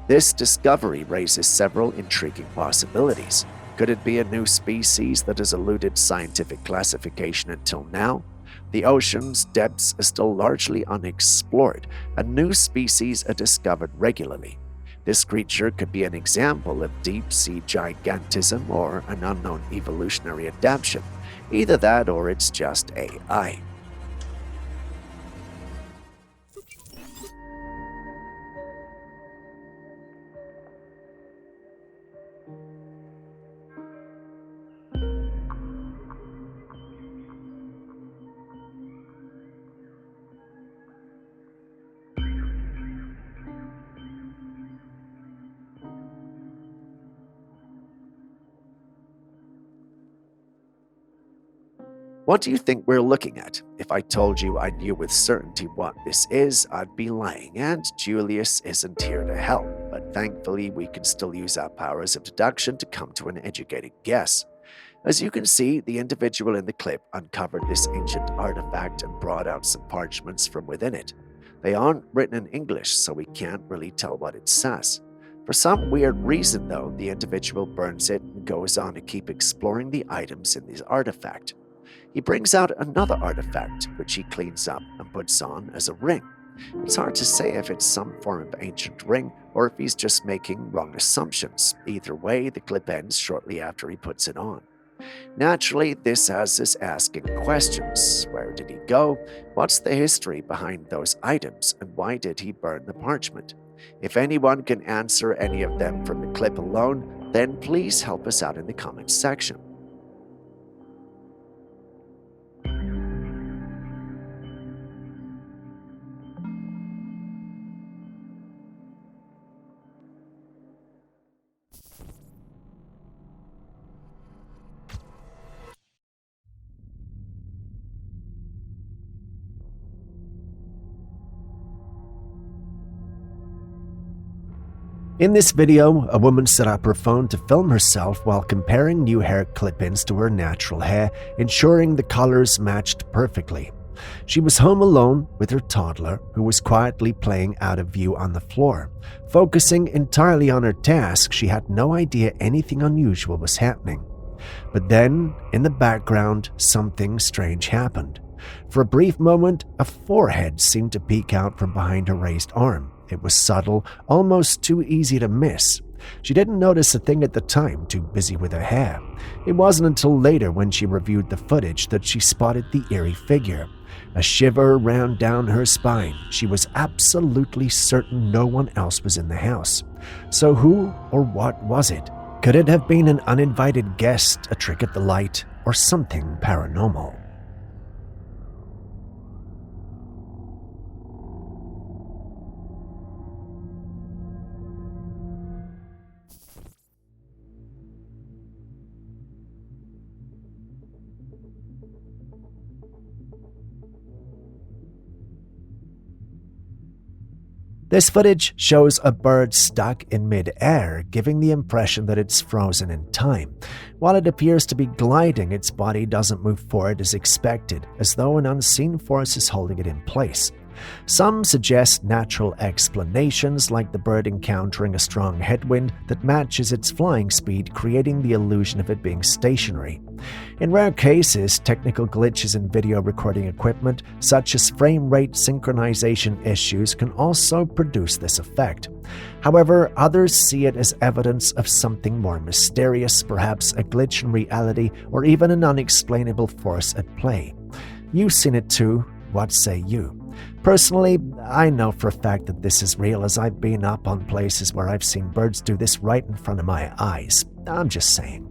Speaker 1: This discovery raises several intriguing possibilities. Could it be a new species that has eluded scientific classification until now? The ocean's depths are still largely unexplored, and new species are discovered regularly. This creature could be an example of deep-sea gigantism or an unknown evolutionary adaptation. Either that or it's just AI. What do you think we're looking at? If I told you I knew with certainty what this is, I'd be lying, and Julius isn't here to help, but thankfully we can still use our powers of deduction to come to an educated guess. As you can see, the individual in the clip uncovered this ancient artifact and brought out some parchments from within it. They aren't written in English, so we can't really tell what it says. For some weird reason, though, the individual burns it and goes on to keep exploring the items in this artifact. He brings out another artifact, which he cleans up and puts on as a ring. It's hard to say if it's some form of ancient ring or if he's just making wrong assumptions. Either way, the clip ends shortly after he puts it on. Naturally, this has us asking questions. Where did he go? What's the history behind those items? And why did he burn the parchment? If anyone can answer any of them from the clip alone, then please help us out in the comments section. In this video, a woman set up her phone to film herself while comparing new hair clip-ins to her natural hair, ensuring the colors matched perfectly. She was home alone with her toddler, who was quietly playing out of view on the floor. Focusing entirely on her task, she had no idea anything unusual was happening. But then, in the background, something strange happened. For a brief moment, a forehead seemed to peek out from behind her raised arm. It was subtle, almost too easy to miss. She didn't notice a thing at the time, too busy with her hair. It wasn't until later when she reviewed the footage that she spotted the eerie figure. A shiver ran down her spine. She was absolutely certain no one else was in the house. So who or what was it? Could it have been an uninvited guest, a trick at the light, or something paranormal? This footage shows a bird stuck in mid-air, giving the impression that it's frozen in time. While it appears to be gliding, its body doesn't move forward as expected, as though an unseen force is holding it in place. Some suggest natural explanations, like the bird encountering a strong headwind that matches its flying speed, creating the illusion of it being stationary. In rare cases, technical glitches in video recording equipment, such as frame rate synchronization issues, can also produce this effect. However, others see it as evidence of something more mysterious, perhaps a glitch in reality or even an unexplainable force at play. You've seen it too. What say you? Personally, I know for a fact that this is real, as I've been up on places where I've seen birds do this right in front of my eyes. I'm just saying.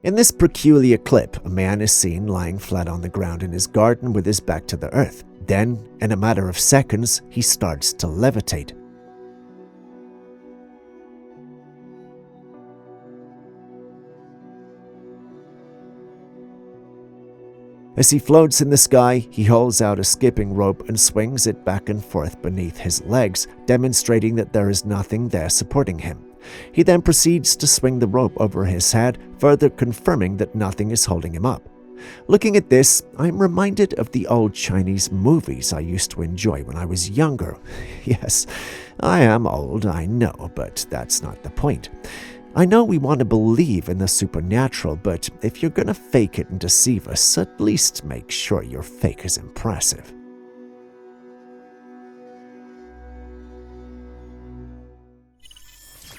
Speaker 1: In this peculiar clip, a man is seen lying flat on the ground in his garden with his back to the earth. Then, in a matter of seconds, he starts to levitate. As he floats in the sky, he holds out a skipping rope and swings it back and forth beneath his legs, demonstrating that there is nothing there supporting him. He then proceeds to swing the rope over his head, further confirming that nothing is holding him up. Looking at this, I'm reminded of the old Chinese movies I used to enjoy when I was younger. Yes, I am old, I know, but that's not the point. I know we want to believe in the supernatural, but if you're gonna fake it and deceive us, at least make sure your fake is impressive.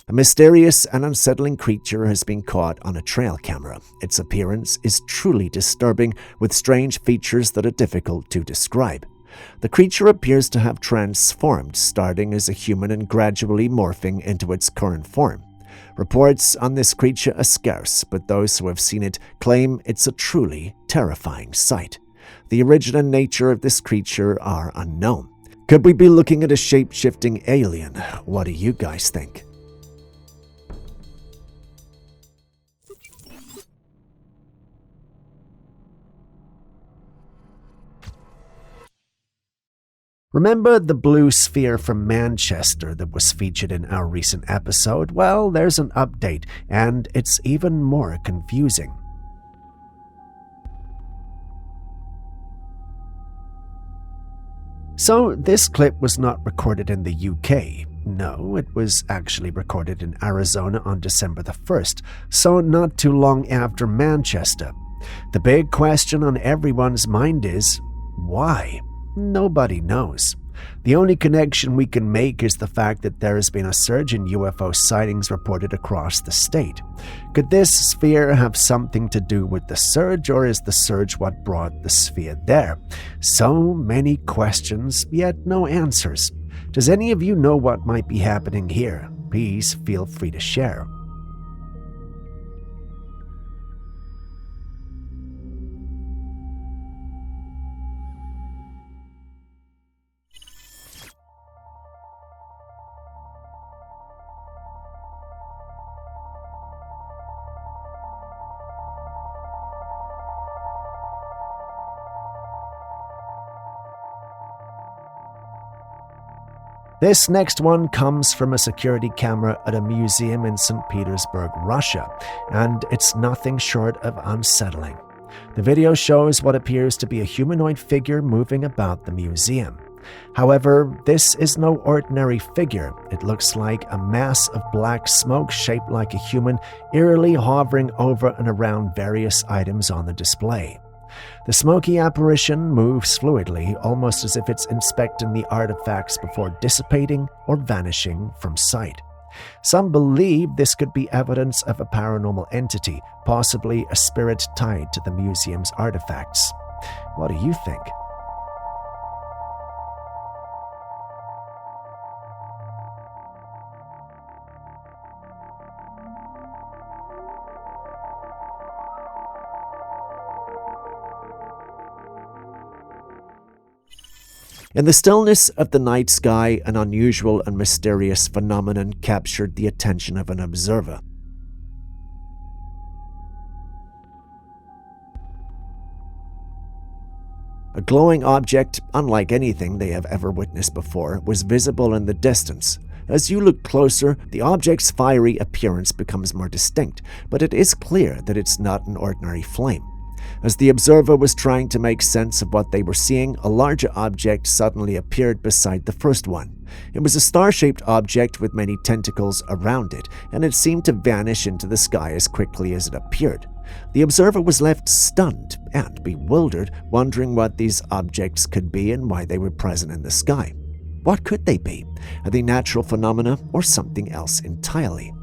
Speaker 1: A mysterious and unsettling creature has been caught on a trail camera. Its appearance is truly disturbing, with strange features that are difficult to describe. The creature appears to have transformed, starting as a human and gradually morphing into its current form. Reports on this creature are scarce, but those who have seen it claim it's a truly terrifying sight. The origin and nature of this creature are unknown. Could we be looking at a shape-shifting alien? What do you guys think? Remember the blue sphere from Manchester that was featured in our recent episode? Well, there's an update, and it's even more confusing. So, this clip was not recorded in the UK. No, it was actually recorded in Arizona on December the 1st, so not too long after Manchester. The big question on everyone's mind is, why? Nobody knows. The only connection we can make is the fact that there has been a surge in UFO sightings reported across the state. Could this sphere have something to do with the surge, or is the surge what brought the sphere there? So many questions, yet no answers. Does any of you know what might be happening here? Please feel free to share. This next one comes from a security camera at a museum in St. Petersburg, Russia, and it's nothing short of unsettling. The video shows what appears to be a humanoid figure moving about the museum. However, this is no ordinary figure. It looks like a mass of black smoke shaped like a human, eerily hovering over and around various items on the display. The smoky apparition moves fluidly, almost as if it's inspecting the artifacts before dissipating or vanishing from sight. Some believe this could be evidence of a paranormal entity, possibly a spirit tied to the museum's artifacts. What do you think? In the stillness of the night sky, an unusual and mysterious phenomenon captured the attention of an observer. A glowing object, unlike anything they have ever witnessed before, was visible in the distance. As you look closer, the object's fiery appearance becomes more distinct, but it is clear that it's not an ordinary flame. As the observer was trying to make sense of what they were seeing, a larger object suddenly appeared beside the first one. It was a star-shaped object with many tentacles around it, and it seemed to vanish into the sky as quickly as it appeared. The observer was left stunned and bewildered, wondering what these objects could be and why they were present in the sky. What could they be? Are they natural phenomena or something else entirely?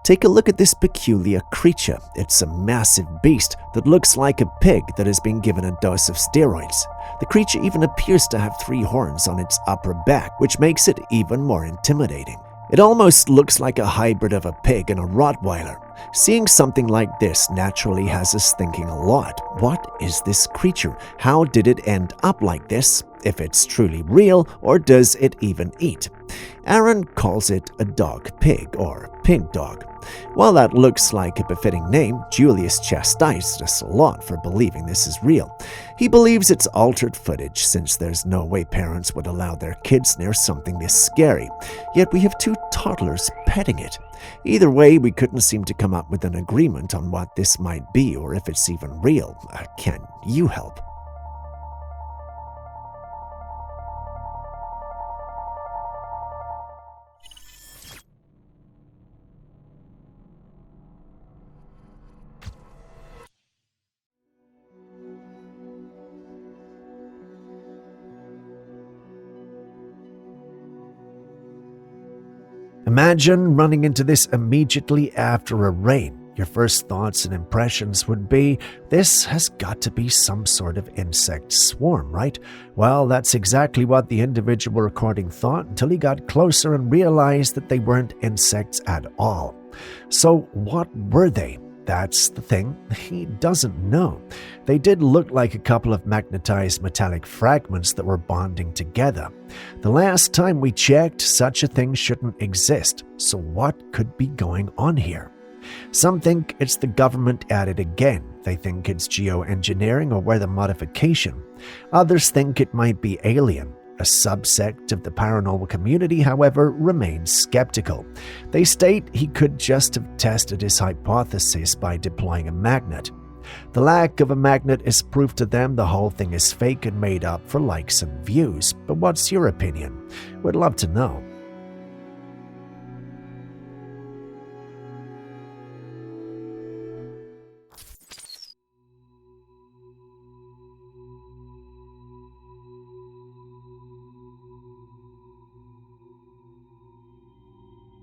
Speaker 1: Take a look at this peculiar creature. It's a massive beast that looks like a pig that has been given a dose of steroids. The creature even appears to have 3 horns on its upper back, which makes it even more intimidating. It almost looks like a hybrid of a pig and a Rottweiler. Seeing something like this naturally has us thinking a lot. What is this creature? How did it end up like this? If it's truly real, or does it even eat? Aaron calls it a dog pig or pig dog. While that looks like a befitting name, Julius chastised us a lot for believing this is real. He believes it's altered footage since there's no way parents would allow their kids near something this scary. Yet we have 2 toddlers petting it. Either way, we couldn't seem to come up with an agreement on what this might be or if it's even real. Can you help? Imagine running into this immediately after a rain. Your first thoughts and impressions would be, this has got to be some sort of insect swarm, right? Well, that's exactly what the individual recording thought until he got closer and realized that they weren't insects at all. So what were they? That's the thing, he doesn't know. They did look like a couple of magnetized metallic fragments that were bonding together. The last time we checked, such a thing shouldn't exist. So what could be going on here? Some think it's the government at it again. They think it's geoengineering or weather modification. Others think it might be alien. A subsect of the paranormal community, however, remains skeptical. They state he could just have tested his hypothesis by deploying a magnet. The lack of a magnet is proof to them the whole thing is fake and made up for likes and views. But what's your opinion? We'd love to know.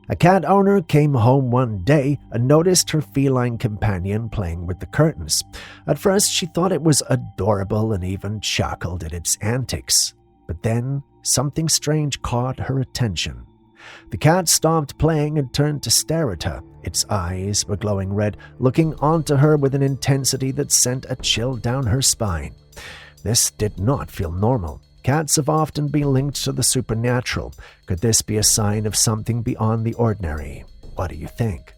Speaker 1: A cat owner came home one day and noticed her feline companion playing with the curtains. At first, she thought it was adorable and even chuckled at its antics. But then, something strange caught her attention. The cat stopped playing and turned to stare at her. Its eyes were glowing red, looking onto her with an intensity that sent a chill down her spine. This did not feel normal. Cats have often been linked to the supernatural. Could this be a sign of something beyond the ordinary? What do you think?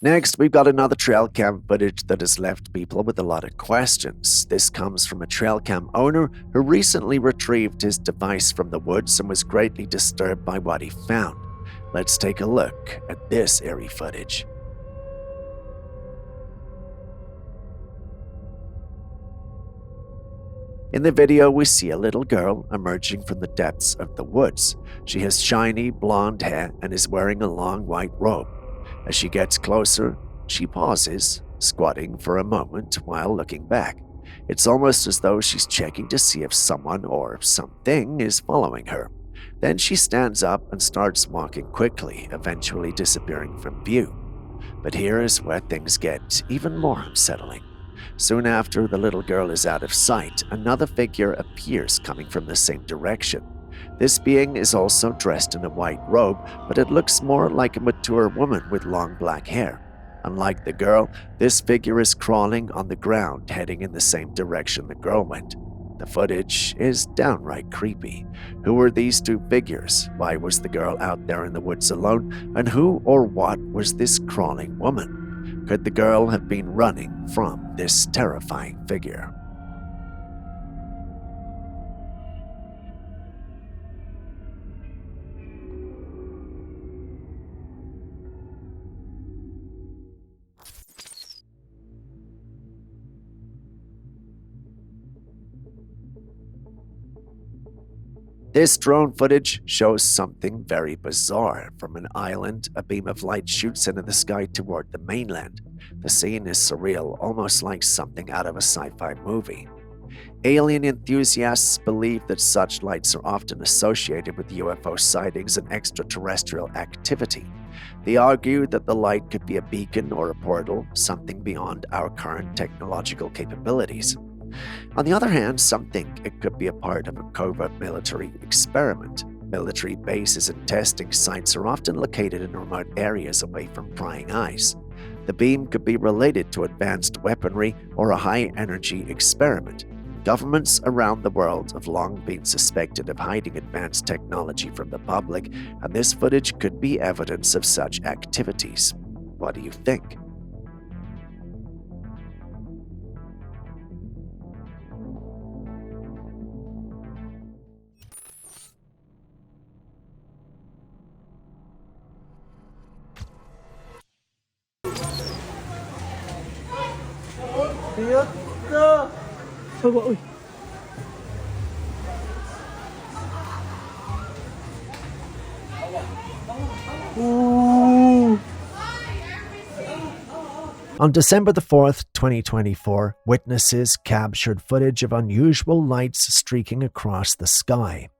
Speaker 1: Next, we've got another Trailcam footage that has left people with a lot of questions. This comes from a Trailcam owner who recently retrieved his device from the woods and was greatly disturbed by what he found. Let's take a look at this eerie footage. In the video, we see a little girl emerging from the depths of the woods. She has shiny blonde hair and is wearing a long white robe. As she gets closer, she pauses, squatting for a moment while looking back. It's almost as though she's checking to see if someone or something is following her. Then she stands up and starts walking quickly, eventually disappearing from view. But here is where things get even more unsettling. Soon after the little girl is out of sight, another figure appears coming from the same direction. This being is also dressed in a white robe, but it looks more like a mature woman with long black hair. Unlike the girl, this figure is crawling on the ground, heading in the same direction the girl went. The footage is downright creepy. Who were these 2 figures? Why was the girl out there in the woods alone? And who or what was this crawling woman? Could the girl have been running from this terrifying figure? This drone footage shows something very bizarre. From an island, a beam of light shoots into the sky toward the mainland. The scene is surreal, almost like something out of a sci-fi movie. Alien enthusiasts believe that such lights are often associated with UFO sightings and extraterrestrial activity. They argue that the light could be a beacon or a portal, something beyond our current technological capabilities. On the other hand, some think it could be a part of a covert military experiment. Military bases and testing sites are often located in remote areas away from prying eyes. The beam could be related to advanced weaponry or a high-energy experiment. Governments around the world have long been suspected of hiding advanced technology from the public, and this footage could be evidence of such activities. What do you think? On December the 4th, 2024, witnesses captured footage of unusual lights streaking across the sky.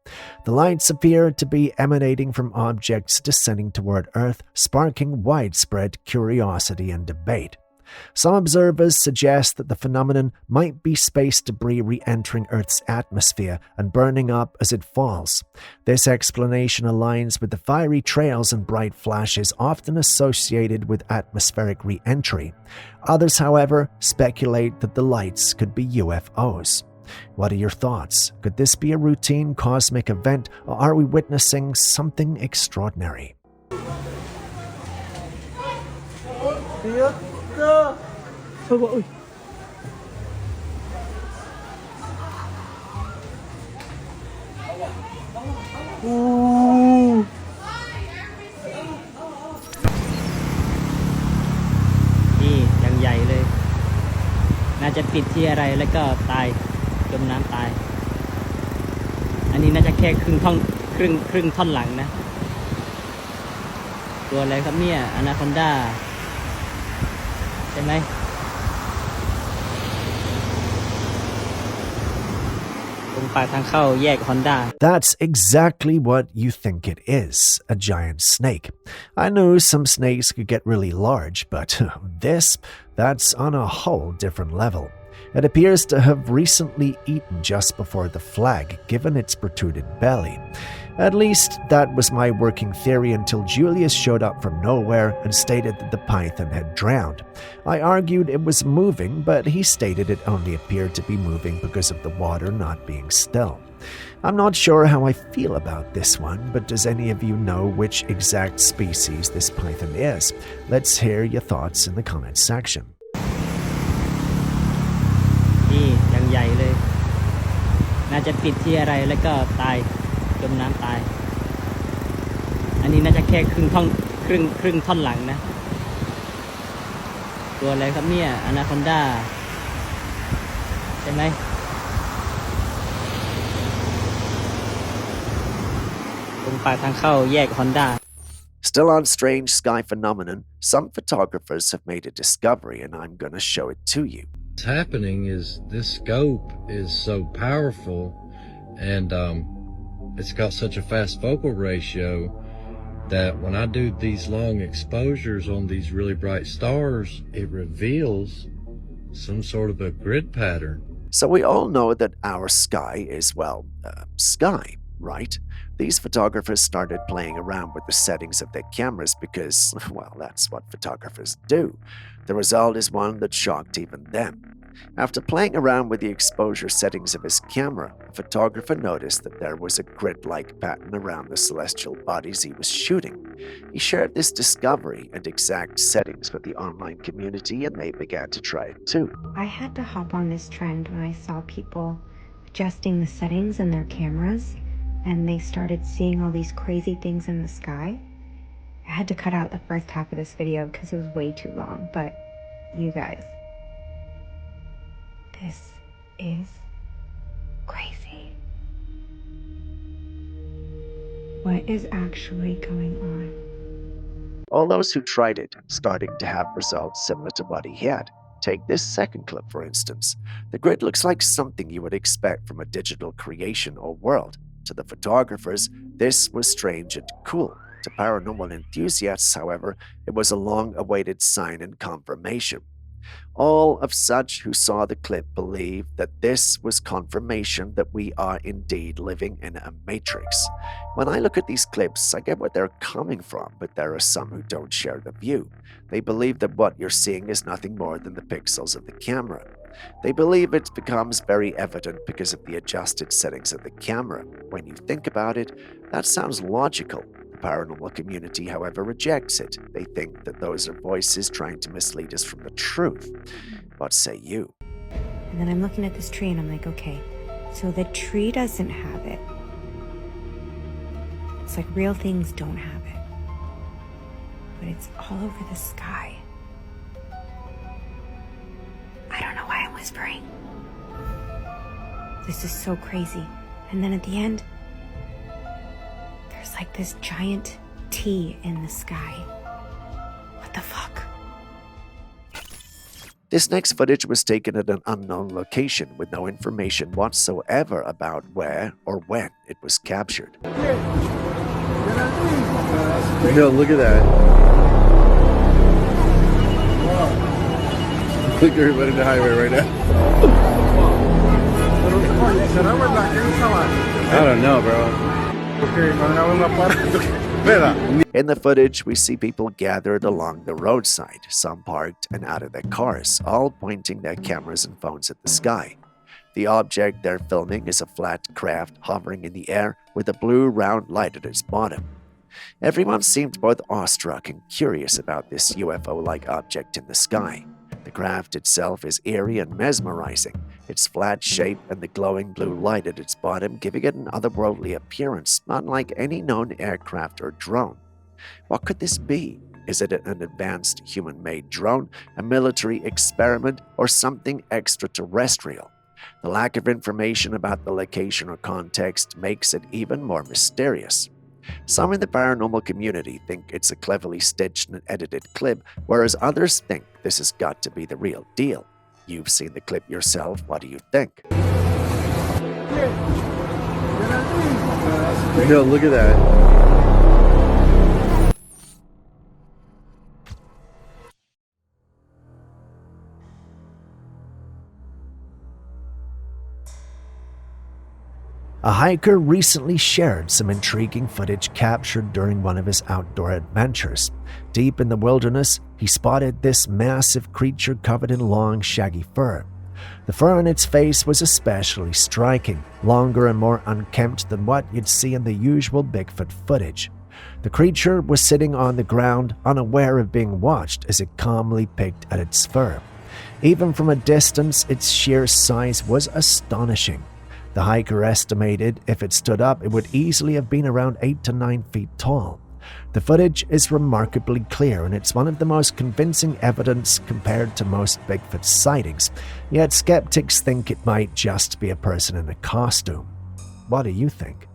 Speaker 1: The lights appeared to be emanating from objects descending toward Earth, sparking widespread curiosity and debate. Some observers suggest that the phenomenon might be space debris re-entering Earth's atmosphere and burning up as it falls. This explanation aligns with the fiery trails and bright flashes often associated with atmospheric re-entry. Others, however, speculate that the lights could be UFOs. What are your thoughts? Could this be a routine cosmic event, or are we witnessing something extraordinary?
Speaker 15: นี่อย่างใหญ่เลย น่าจะติดที่อะไรแล้วก็ตายจมน้ำตาย อันนี้น่าจะแค่ครึ่งท่อนหลังนะ ตัวอะไรครับเนี่ยอนาคอนดาใช่ไหม
Speaker 1: That's exactly what you think it is, a giant snake. I knew some snakes could get really large, but that's on a whole different level. It appears to have recently eaten just before the flag, given its protruded belly. At least that was my working theory until Julius showed up from nowhere and stated that the python had drowned. I argued it was moving, but he stated it only appeared to be moving because of the water not being still. I'm not sure how I feel about this one, but does any of you know which exact species this python is? Let's hear your thoughts in the comments section.
Speaker 15: นี่อย่างใหญ่เลย น่าจะติดที่อะไรแล้วก็ตายจมน้ำตาย อันนี้น่าจะแค่ครึ่งท่อนหลังนะ ตัวอะไรครับเนี่ยอนาคอนดาใช่ไหม ตรงปากทางเข้าแยกฮอนด้า
Speaker 1: Still on strange sky phenomenon, some photographers have made a discovery and I'm going to show it to you.
Speaker 14: What's happening is this scope is so powerful and it's got such a fast focal ratio that when I do these long exposures on these really bright stars, it reveals some sort of a grid pattern.
Speaker 1: So we all know that our sky is, sky, right? These photographers started playing around with the settings of their cameras because, that's what photographers do. The result is one that shocked even them. After playing around with the exposure settings of his camera, a photographer noticed that there was a grid-like pattern around the celestial bodies he was shooting. He shared this discovery and exact settings with the online community, and they began to try it too.
Speaker 16: I had to hop on this trend when I saw people adjusting the settings in their cameras, and they started seeing all these crazy things in the sky. I had to cut out the first half of this video because it was way too long, but you guys, this is crazy. What is actually going on?
Speaker 1: All those who tried it starting to have results similar to what he had. Take this second clip, for instance. The grid looks like something you would expect from a digital creation or world. To the photographers, this was strange and cool. To paranormal enthusiasts, however, it was a long-awaited sign and confirmation. All of such who saw the clip believe that this was confirmation that we are indeed living in a matrix. When I look at these clips, I get where they're coming from, but there are some who don't share the view. They believe that what you're seeing is nothing more than the pixels of the camera. They believe it becomes very evident because of the adjusted settings of the camera. When you think about it, that sounds logical. The paranormal community, however, rejects it. They think that those are voices trying to mislead us from the truth. What say you?
Speaker 16: And then I'm looking at this tree and I'm like, okay, so the tree doesn't have it. It's like real things don't have it. But it's all over the sky. I don't know why I'm whispering. This is so crazy. And then at the end, there's like this giant T in the sky. What the fuck?
Speaker 1: This next footage was taken at an unknown location with no information whatsoever about where or when it was captured.
Speaker 12: Yo, look at that. Look at everybody in the highway right now. I don't know, bro.
Speaker 1: In the footage, we see people gathered along the roadside, some parked and out of their cars, all pointing their cameras and phones at the sky. The object they're filming is a flat craft hovering in the air with a blue round light at its bottom. Everyone seemed both awestruck and curious about this UFO-like object in the sky. The craft itself is eerie and mesmerizing, its flat shape and the glowing blue light at its bottom giving it an otherworldly appearance, unlike any known aircraft or drone. What could this be? Is it an advanced human-made drone, a military experiment, or something extraterrestrial? The lack of information about the location or context makes it even more mysterious. Some in the paranormal community think it's a cleverly stitched and edited clip, whereas others think this has got to be the real deal. You've seen the clip yourself. What do you think?
Speaker 12: Yo, look at that.
Speaker 1: A hiker recently shared some intriguing footage captured during one of his outdoor adventures. Deep in the wilderness, he spotted this massive creature covered in long, shaggy fur. The fur on its face was especially striking, longer and more unkempt than what you'd see in the usual Bigfoot footage. The creature was sitting on the ground, unaware of being watched as it calmly picked at its fur. Even from a distance, its sheer size was astonishing. The hiker estimated if it stood up, it would easily have been around 8 to 9 feet tall. The footage is remarkably clear, and it's one of the most convincing evidence compared to most Bigfoot sightings, yet skeptics think it might just be a person in a costume. What do you think?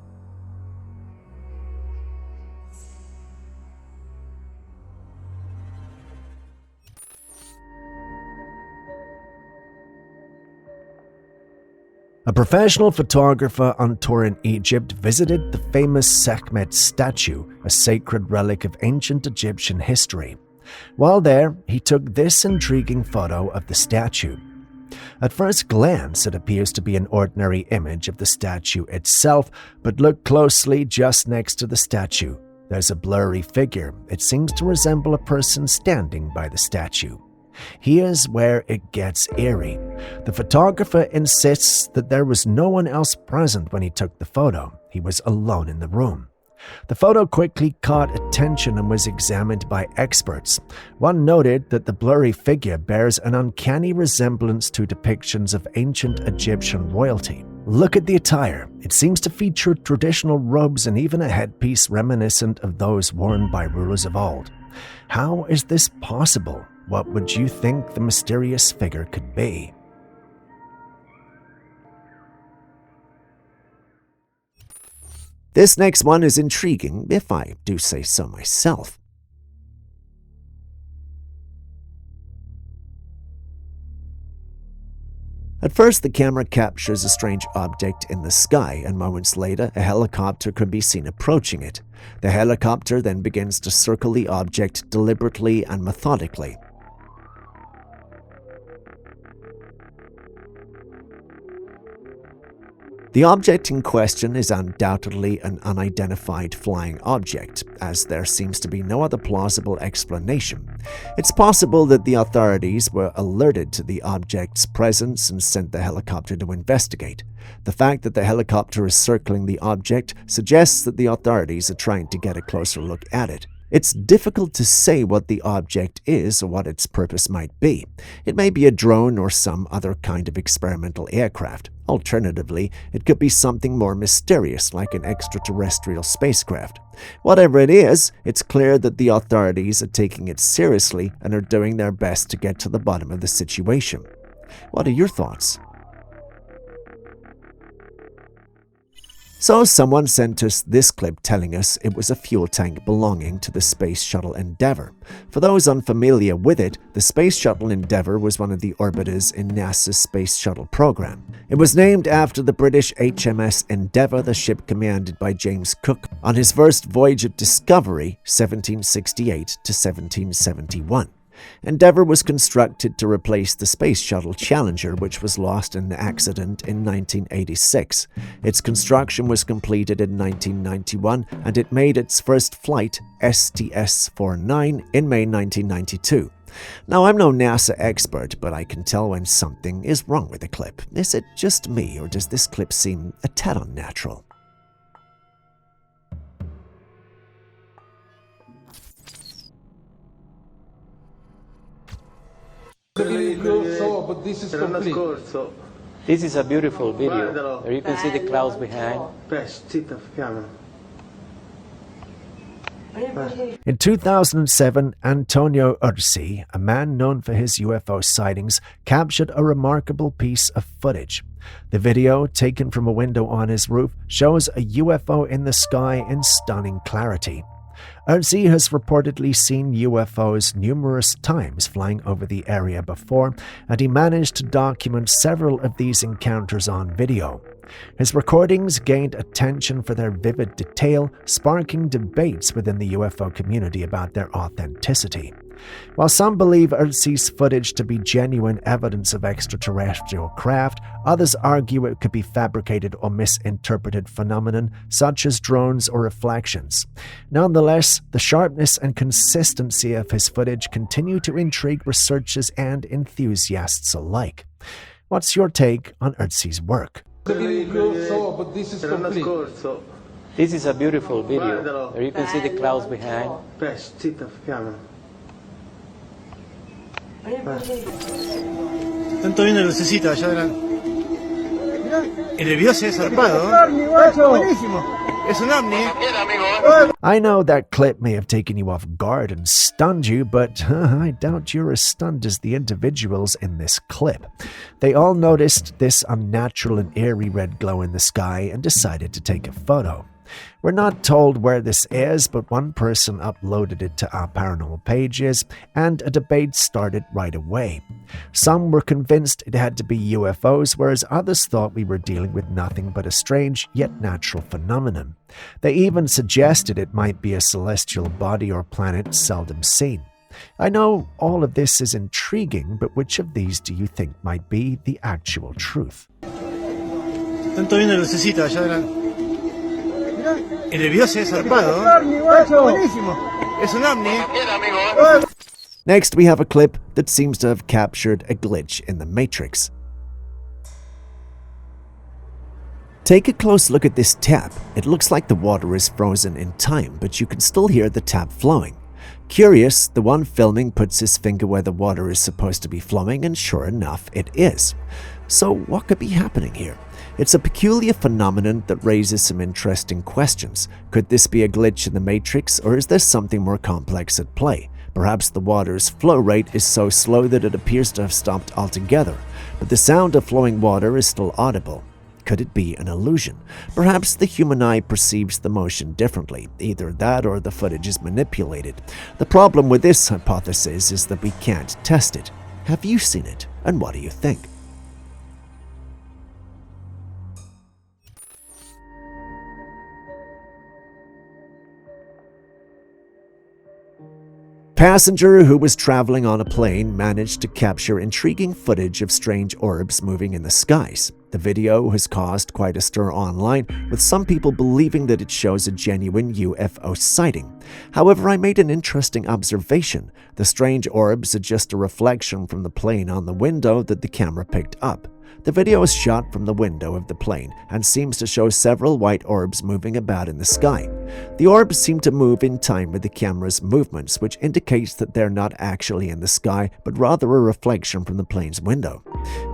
Speaker 1: A professional photographer on tour in Egypt visited the famous Sekhmet statue, a sacred relic of ancient Egyptian history. While there, he took this intriguing photo of the statue. At first glance, it appears to be an ordinary image of the statue itself, but look closely just next to the statue. There's a blurry figure. It seems to resemble a person standing by the statue. Here's where it gets eerie. The photographer insists that there was no one else present when he took the photo. He was alone in the room. The photo quickly caught attention and was examined by experts. One noted that the blurry figure bears an uncanny resemblance to depictions of ancient Egyptian royalty. Look at the attire. It seems to feature traditional robes and even a headpiece reminiscent of those worn by rulers of old. How is this possible? What would you think the mysterious figure could be? This next one is intriguing, if I do say so myself. At first, the camera captures a strange object in the sky, and moments later, a helicopter can be seen approaching it. The helicopter then begins to circle the object deliberately and methodically. The object in question is undoubtedly an unidentified flying object, as there seems to be no other plausible explanation. It's possible that the authorities were alerted to the object's presence and sent the helicopter to investigate. The fact that the helicopter is circling the object suggests that the authorities are trying to get a closer look at it. It's difficult to say what the object is or what its purpose might be. It may be a drone or some other kind of experimental aircraft. Alternatively, it could be something more mysterious like an extraterrestrial spacecraft. Whatever it is, it's clear that the authorities are taking it seriously and are doing their best to get to the bottom of the situation. What are your thoughts? So someone sent us this clip telling us it was a fuel tank belonging to the Space Shuttle Endeavour. For those unfamiliar with it, the Space Shuttle Endeavour was one of the orbiters in NASA's Space Shuttle program. It was named after the British HMS Endeavour, the ship commanded by James Cook on his first voyage of discovery, 1768 to 1771. Endeavour was constructed to replace the Space Shuttle Challenger, which was lost in an accident in 1986. Its construction was completed in 1991, and it made its first flight, STS-49, in May 1992. Now, I'm no NASA expert, but I can tell when something is wrong with the clip. Is it just me, or does this clip seem a tad unnatural?
Speaker 17: This is a beautiful video. There you can see the clouds behind.
Speaker 1: In 2007, Antonio Ursi, a man known for his UFO sightings, captured a remarkable piece of footage. The video, taken from a window on his roof, shows a UFO in the sky in stunning clarity. Ursi has reportedly seen UFOs numerous times flying over the area before, and he managed to document several of these encounters on video. His recordings gained attention for their vivid detail, sparking debates within the UFO community about their authenticity. While some believe Ursi's footage to be genuine evidence of extraterrestrial craft, others argue it could be fabricated or misinterpreted phenomenon such as drones or reflections. Nonetheless, the sharpness and consistency of his footage continue to intrigue researchers and enthusiasts alike. What's your take on Ursi's work?
Speaker 17: This is a beautiful video. There you can see the clouds behind.
Speaker 5: Están viendo lucecita allá adelante. Mirá, el desvío se ha zarpado. Buenísimo. Es un ovni.
Speaker 1: I know that clip may have taken you off guard and stunned you, but I doubt you're as stunned as the individuals in this clip. They all noticed this unnatural and eerie red glow in the sky and decided to take a photo. We're not told where this is, but one person uploaded it to our paranormal pages, and a debate started right away. Some were convinced it had to be UFOs, whereas others thought we were dealing with nothing but a strange yet natural phenomenon. They even suggested it might be a celestial body or planet seldom seen. I know all of this is intriguing, but which of these do you think might be the actual truth?
Speaker 5: Están viendo lucecita allá adelante. El desvío se ha zarpado. Buenísimo. Es un ovni.
Speaker 1: Next, we have a clip that seems to have captured a glitch in the Matrix. Take a close look at this tap. It looks like the water is frozen in time, but you can still hear the tap flowing. Curious, the one filming puts his finger where the water is supposed to be flowing, and sure enough, it is. So what could be happening here? It's a peculiar phenomenon that raises some interesting questions. Could this be a glitch in the Matrix, or is there something more complex at play? Perhaps the water's flow rate is so slow that it appears to have stopped altogether, but the sound of flowing water is still audible. Could it be an illusion? Perhaps the human eye perceives the motion differently. Either that or the footage is manipulated. The problem with this hypothesis is that we can't test it. Have you seen it, and what do you think? Passenger who was traveling on a plane managed to capture intriguing footage of strange orbs moving in the skies. The video has caused quite a stir online, with some people believing that it shows a genuine UFO sighting. However, I made an interesting observation. The strange orbs are just a reflection from the plane on the window that the camera picked up. The video is shot from the window of the plane and seems to show several white orbs moving about in the sky. The orbs seem to move in time with the camera's movements, which indicates that they're not actually in the sky, but rather a reflection from the plane's window.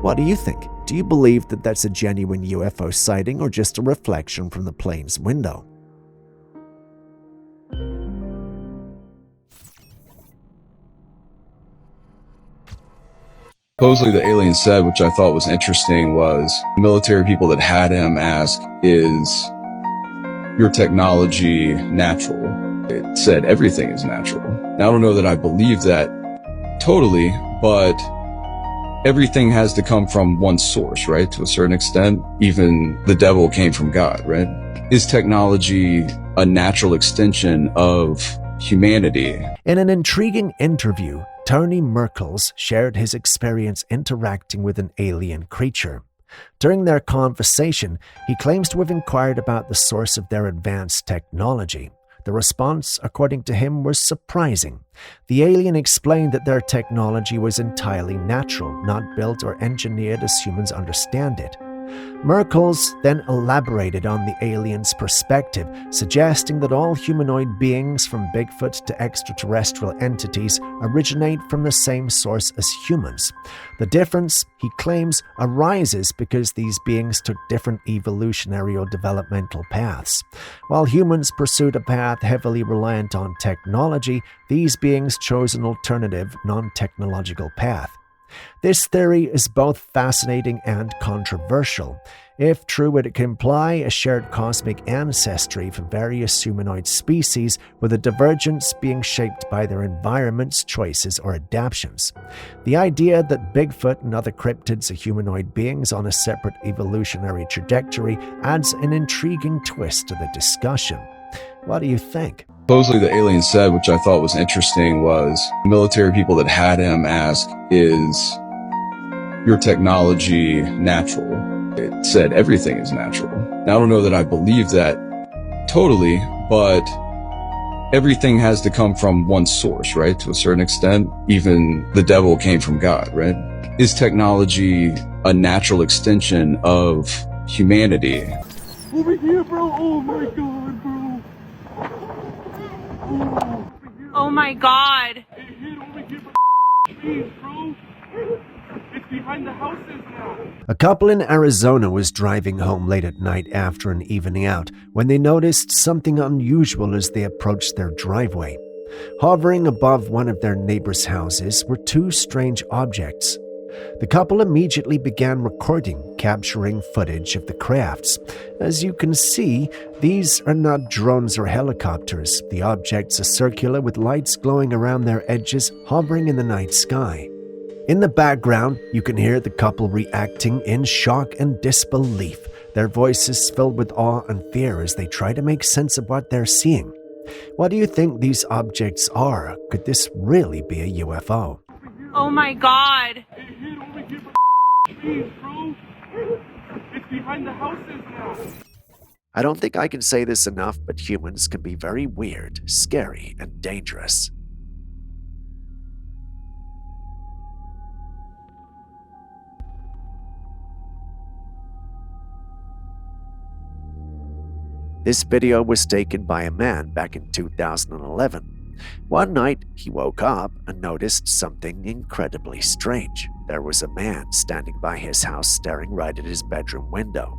Speaker 1: What do you think? Do you believe that that's a genuine UFO sighting or just a reflection from the plane's window?
Speaker 18: Supposedly the alien said, which I thought was interesting, was military people that had him ask, is your technology natural? It said everything is natural. Now, I don't know that I believe that totally, but everything has to come from one source, right? To a certain extent, even the devil came from God, right? Is technology a natural extension of humanity?
Speaker 1: In an intriguing interview, Tony Merkels shared his experience interacting with an alien creature. During their conversation, he claims to have inquired about the source of their advanced technology. The response, according to him, was surprising. The alien explained that their technology was entirely natural, not built or engineered as humans understand it. Merkels then elaborated on the alien's perspective, suggesting that all humanoid beings, from Bigfoot to extraterrestrial entities, originate from the same source as humans. The difference, he claims, arises because these beings took different evolutionary or developmental paths. While humans pursued a path heavily reliant on technology, these beings chose an alternative, non-technological path. This theory is both fascinating and controversial. If true, it can imply a shared cosmic ancestry for various humanoid species, with a divergence being shaped by their environments, choices, or adaptations. The idea that Bigfoot and other cryptids are humanoid beings on a separate evolutionary trajectory adds an intriguing twist to the discussion. What do you think?
Speaker 18: Supposedly the alien said, which I thought was interesting, was military people that had him ask, is your technology natural? It said everything is natural. Now, I don't know that I believe that totally, but everything has to come from one source, right? To a certain extent, even the devil came from God, right? Is technology a natural extension of humanity?
Speaker 5: Over here, bro. Oh my god, bro.
Speaker 7: Oh my god.
Speaker 5: It hit over here, bro. It's behind the houses now.
Speaker 1: A couple in Arizona was driving home late at night after an evening out when they noticed something unusual as they approached their driveway. Hovering above one of their neighbors' houses were two strange objects. The couple immediately began recording, capturing footage of the crafts. As you can see, these are not drones or helicopters. The objects are circular with lights glowing around their edges, hovering in the night sky. In the background, you can hear the couple reacting in shock and disbelief, their voices filled with awe and fear as they try to make sense of what they're seeing. What do you think these objects are? Could this really be a UFO?
Speaker 7: Oh my god.
Speaker 5: It hit over here, bro. It's behind the houses now.
Speaker 1: I don't think I can say this enough, but humans can be very weird, scary, and dangerous. This video was taken by a man back in 2011. One night, he woke up and noticed something incredibly strange. There was a man standing by his house staring right at his bedroom window.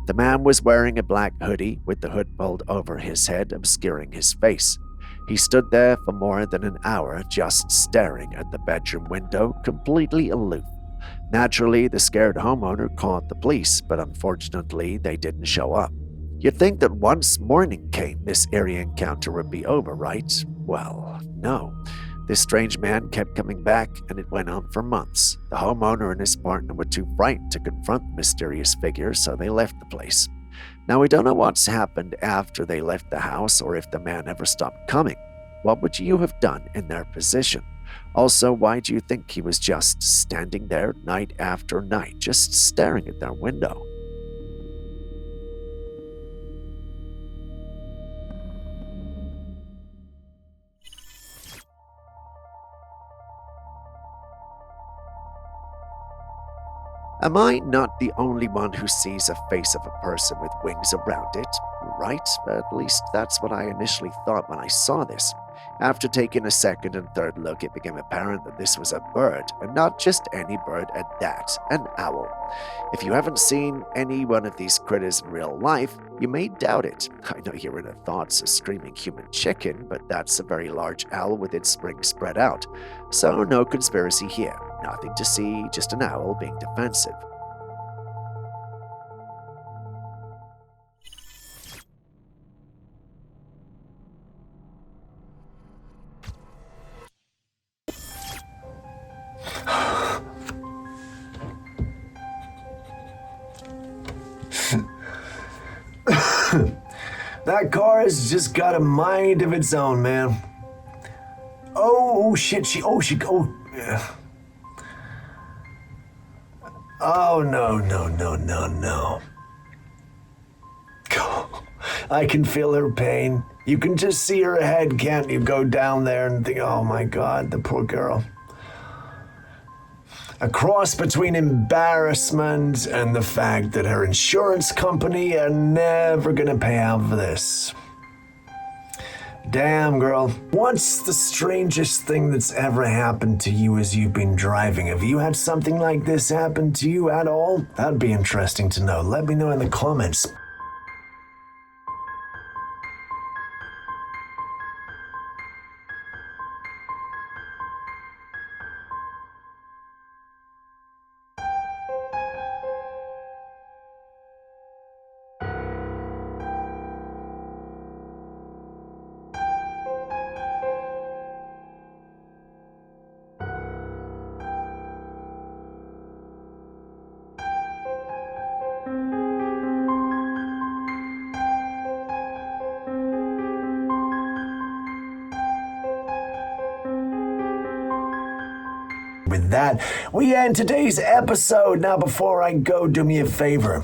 Speaker 1: The man was wearing a black hoodie with the hood pulled over his head, obscuring his face. He stood there for more than an hour, just staring at the bedroom window, completely aloof. Naturally, the scared homeowner called the police, but unfortunately, they didn't show up. You'd think that once morning came, this eerie encounter would be over, right? Well, no. This strange man kept coming back, and it went on for months. The homeowner and his partner were too frightened to confront the mysterious figure, so they left the place. Now, we don't know what's happened after they left the house or if the man ever stopped coming. What would you have done in their position? Also, why do you think he was just standing there night after night, just staring at their window? Am I not the only one who sees a face of a person with wings around it? Right? At least that's what I initially thought when I saw this. After taking a second and third look, it became apparent that this was a bird, and not just any bird at that, an owl. If you haven't seen any one of these critters in real life, you may doubt it. I know your inner thoughts a screaming human chicken, but that's a very large owl with its wings spread out. So no conspiracy here. Nothing to see, just an owl being defensive. That car has just got a mind of its own, man. Oh shit, yeah. Oh, no. I can feel her pain. You can just see her head, can't you? Go down there and think, oh my God, the poor girl. A cross between embarrassment and the fact that her insurance company are never gonna pay out for this. Damn, girl. What's the strangest thing that's ever happened to you as you've been driving? Have you had something like this happen to you at all? That'd be interesting to know. Let me know in the comments. With that, we end today's episode. Now, before I go, do me a favor.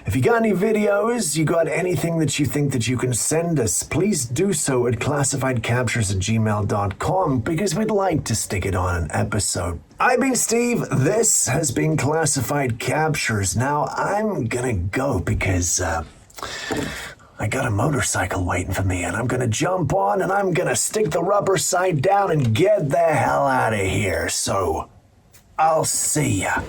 Speaker 1: If you got any videos, you got anything that you think that you can send us, please do so at classifiedcaptures@gmail.com because we'd like to stick it on an episode. I've been Steve. This has been Classified Captures. Now, I'm gonna go because, I got a motorcycle waiting for me, and I'm gonna jump on and I'm gonna stick the rubber side down and get the hell out of here. So, I'll see ya.